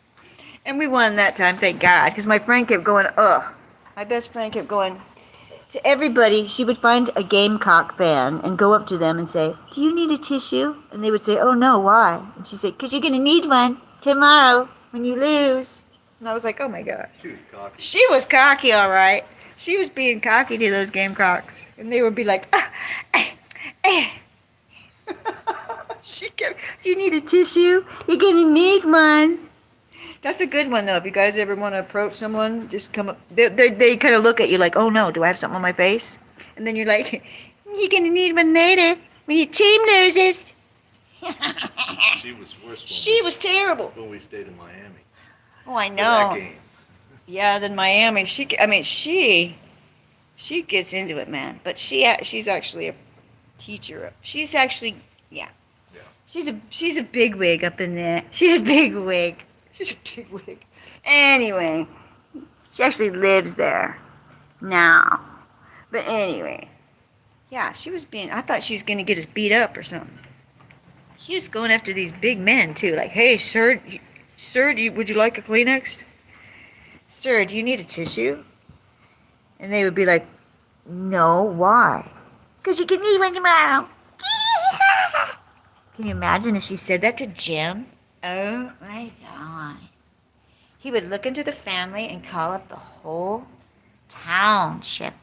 And we won that time, thank God. Because my friend kept going, ugh. My best friend kept going, to everybody, she would find a Gamecock fan and go up to them and say, do you need a tissue? And they would say, oh no, why? And she'd say, because you're going to need one tomorrow when you lose. And I was like, oh my God. She was cocky. She was cocky, all right. She was being cocky to those Gamecocks. And they would be like, She kept, you need a tissue? You're going to need one. That's a good one, though. If you guys ever want to approach someone, just come up. They kind of look at you like, oh, no, do I have something on my face? And then you're like, you're going to need one later when your team loses. She was worse. She was terrible. When we stayed in Miami. Oh, I For that know. game. Yeah, then Miami. She gets into it, man. But she's actually a teacher. She's actually, yeah. Yeah. She's a big wig up in there. She's a big wig. She's a big wig. Anyway, she actually lives there now. But anyway, yeah, she was being. I thought she was gonna get us beat up or something. She was going after these big men too. Like, hey, sir, would you like a Kleenex? Sir, do you need a tissue? And they would be like, no, why? Because you can need one tomorrow. Can you imagine if she said that to Jim? Oh my God. He would look into the family and call up the whole township.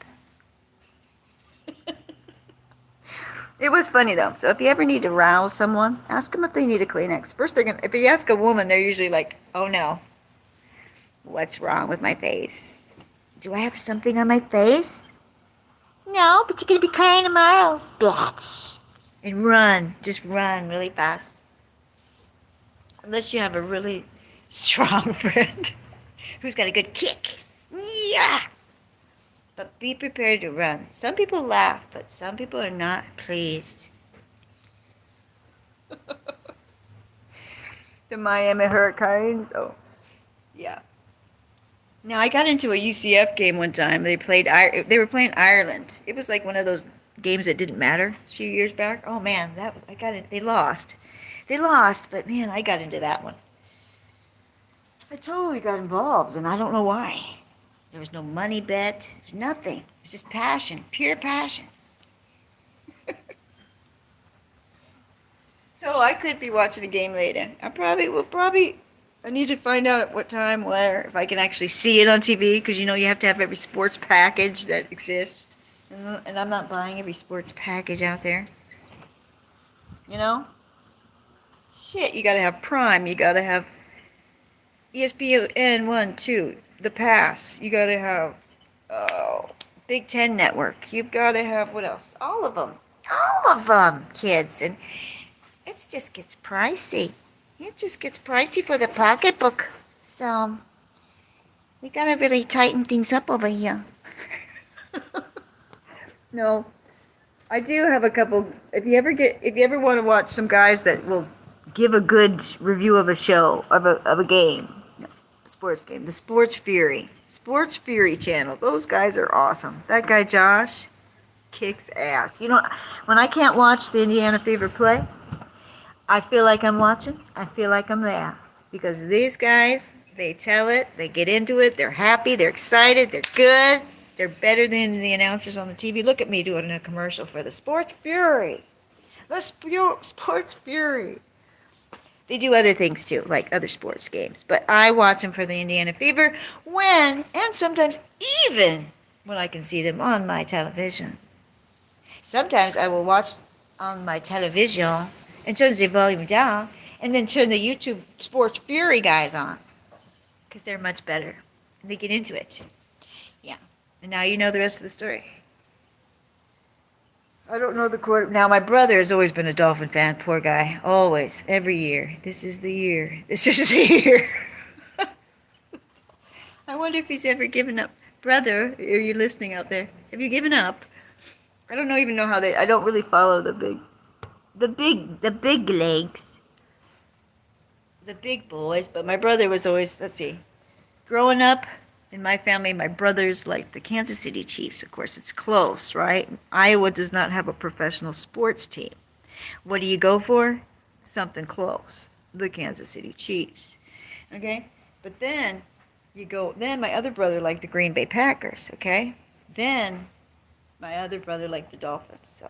It was funny though. So if you ever need to rouse someone, ask them if they need a Kleenex. First, if you ask a woman, they're usually like, oh no. What's wrong with my face? Do I have something on my face? No, but you're going to be crying tomorrow. Bitch. And run. Just run really fast. Unless you have a really strong friend who's got a good kick. Yeah. But be prepared to run. Some people laugh, but some people are not pleased. The Miami Hurricanes. Oh, yeah. Now I got into a UCF game one time. They were playing Ireland. It was like one of those games that didn't matter a few years back. Oh man, they lost. They lost, but man, I got into that one. I totally got involved, and I don't know why. There was no money bet, nothing. It was just passion, pure passion. So I could be watching a game later. I need to find out at what time, where, if I can actually see it on TV, because you have to have every sports package that exists. And I'm not buying every sports package out there. Shit, you gotta have Prime, you gotta have ESPN 1, 2, The Pass, you gotta have Big Ten Network, you've gotta have, what else? All of them, kids, and it just gets pricey. It just gets pricey for the pocketbook, so we gotta really tighten things up over here. No, I do have a couple. If you ever want to watch some guys that will give a good review of a show, of a game, sports game, the Sports Fury channel. Those guys are awesome. That guy Josh kicks ass. When I can't watch the Indiana Fever play, I feel like I'm watching. I feel like I'm there, because these guys, they tell it, they get into it, they're happy, they're excited, they're good. They're better than the announcers on the TV. Look at me doing a commercial for the Sports Fury. The Sports Fury. They do other things too, like other sports games. But I watch them for the Indiana Fever and sometimes even when I can see them on my television. Sometimes I will watch on my television and turn the volume down, And then turn the YouTube Sports Fury guys on. Because they're much better. And they get into it. Yeah. And now you know the rest of the story. I don't know the quarter. Now, my brother has always been a Dolphin fan. Poor guy. Always. Every year. This is the year. This is the year. I wonder if he's ever given up. Brother, are you listening out there? Have you given up? I don't even know how I don't really follow the big legs. The big boys. But my brother was always, let's see. Growing up, in my family, my brothers like the Kansas City Chiefs. Of course, it's close, right? Iowa does not have a professional sports team. What do you go for? Something close. The Kansas City Chiefs. Okay? But then my other brother liked the Green Bay Packers, okay? Then my other brother liked the Dolphins. So.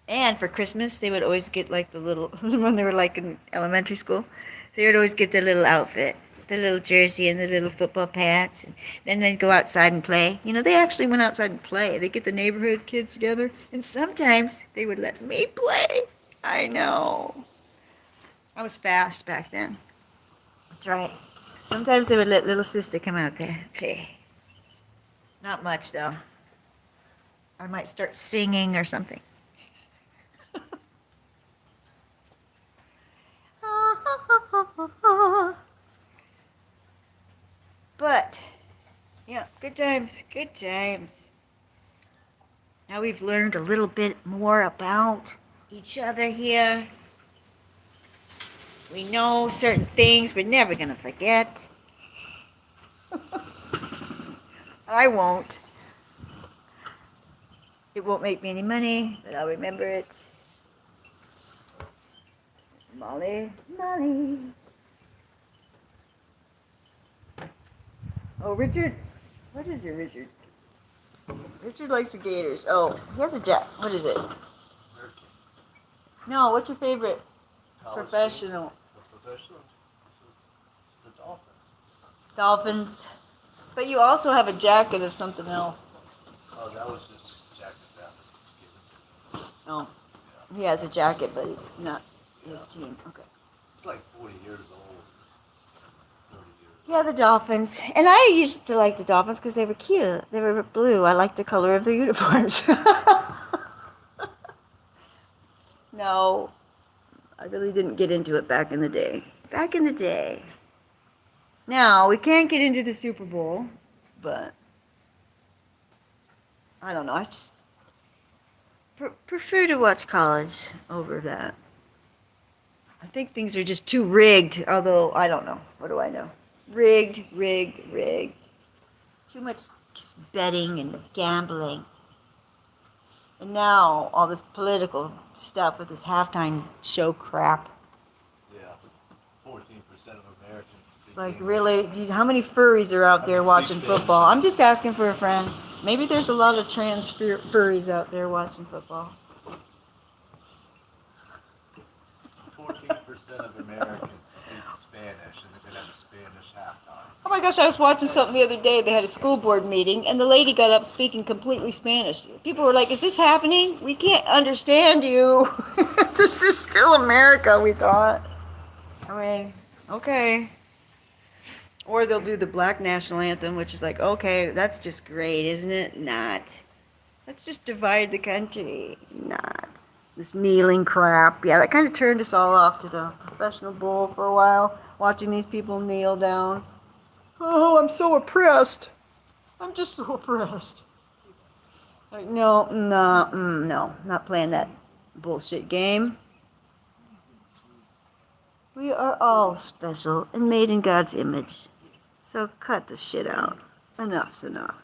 And for Christmas, they would always get like the little, when they were like in elementary school, they would always get the little outfit. The little jersey and the little football pads, and then they'd go outside and play. You know, they actually went outside and play. They get the neighborhood kids together, and sometimes they would let me play. I know. I was fast back then. That's right. Sometimes they would let little sister come out there and play. Not much, though. I might start singing or something. But, yeah, good times, good times. Now we've learned a little bit more about each other here. We know certain things we're never going to forget. I won't. It won't make me any money, but I'll remember it. Molly. Oh, Richard. What is it, Richard? Richard likes the Gators. Oh, he has a jack. What is it? No, what's your favorite professional? The professionals? The Dolphins. Dolphins. But you also have a jacket of something else. Oh, that was just jackets after given. Oh, he has a jacket, but it's not his team. Okay. It's like 40 years old. 30 years. Yeah, the Dolphins. And I used to like the Dolphins because they were cute. They were blue. I liked the color of their uniforms. No, I really didn't get into it back in the day. Back in the day. Now, we can't get into the Super Bowl, but I don't know. I just prefer to watch college over that. I think things are just too rigged, although I don't know. What do I know? Rigged. Too much betting and gambling. And now all this political stuff with this halftime show crap. Yeah, 14% of Americans speak It's like, English. really? How many furries are out there watching football? I'm just asking for a friend. Maybe there's a lot of trans furries out there watching football. 14% of Americans speak Spanish, and they're going to have a Spanish halftime. Oh my gosh, I was watching something the other day. They had a school board meeting, and the lady got up speaking completely Spanish. People were like, is this happening? We can't understand you. This is still America, we thought. I mean, okay. Or they'll do the black national anthem, which is like, okay, that's just great, isn't it? Not. Let's just divide the country. Not. This kneeling crap. Yeah, that kind of turned us all off to the professional bowl for a while, watching these people kneel down. Oh, I'm so oppressed. I'm just so oppressed. Like, no, not playing that bullshit game. We are all special and made in God's image. So cut the shit out. Enough's enough.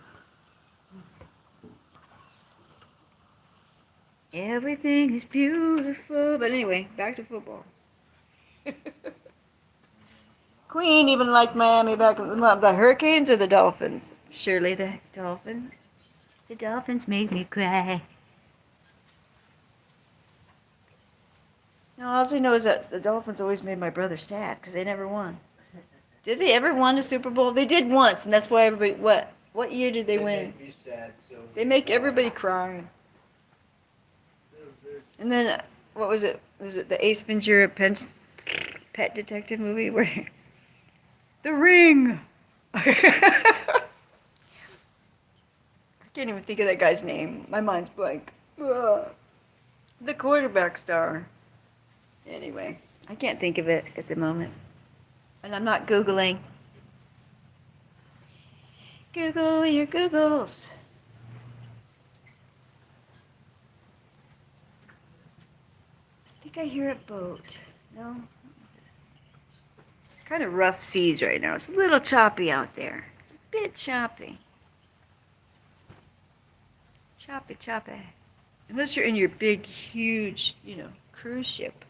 Everything is beautiful. But anyway, back to football. Queen even liked Miami back in the Hurricanes or the Dolphins? Surely the Dolphins. The Dolphins make me cry. No, all I know is that the Dolphins always made my brother sad because they never won. Did they ever win a Super Bowl? They did once, and that's why everybody. What year did they win? Make me sad, so They make everybody cry. And then what was it? Was it the Ace Ventura pet detective movie where The Ring. I can't even think of that guy's name. My mind's blank. Ugh. The quarterback star. Anyway, I can't think of it at the moment. And I'm not Googling. Google your Googles. I think I hear a boat. No? Kind of rough seas right now. It's a little choppy out there. It's a bit choppy. Choppy, choppy. Unless you're in your big, huge, cruise ship.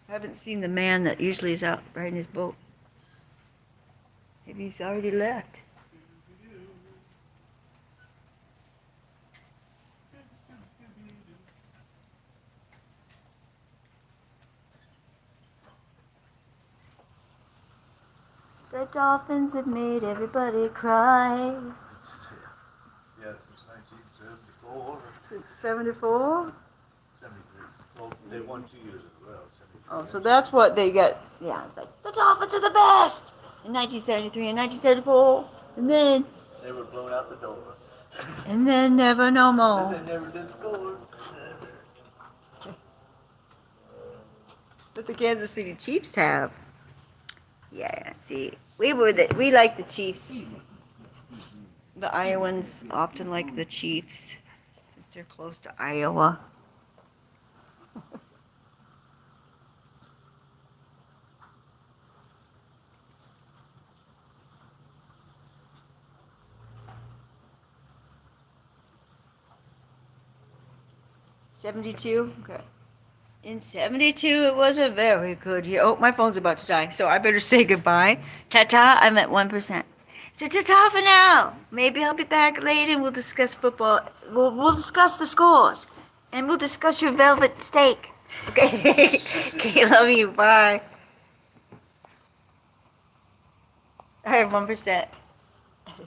I haven't seen the man that usually is out riding his boat. Maybe he's already left. The dolphins have made everybody cry. Yeah, since 1974. Since 74? 73. Well, they won 2 years in a row. 73. Oh, so that's what they get. Yeah, it's like, the Dolphins are the best! In 1973 and 1974. And then, They were blown out the door. and then never no And more. they never did score. But the Kansas City Chiefs have. Yeah, see, we like the Chiefs. The Iowans often like the Chiefs since they're close to Iowa. '72? Okay. In '72, it was a very good year. Oh, my phone's about to die, so I better say goodbye. Ta-ta, I'm at 1%. So ta-ta for now. Maybe I'll be back later and we'll discuss football. We'll discuss the scores. And we'll discuss your velvet steak. Okay? Okay, love you. Bye. I have 1%.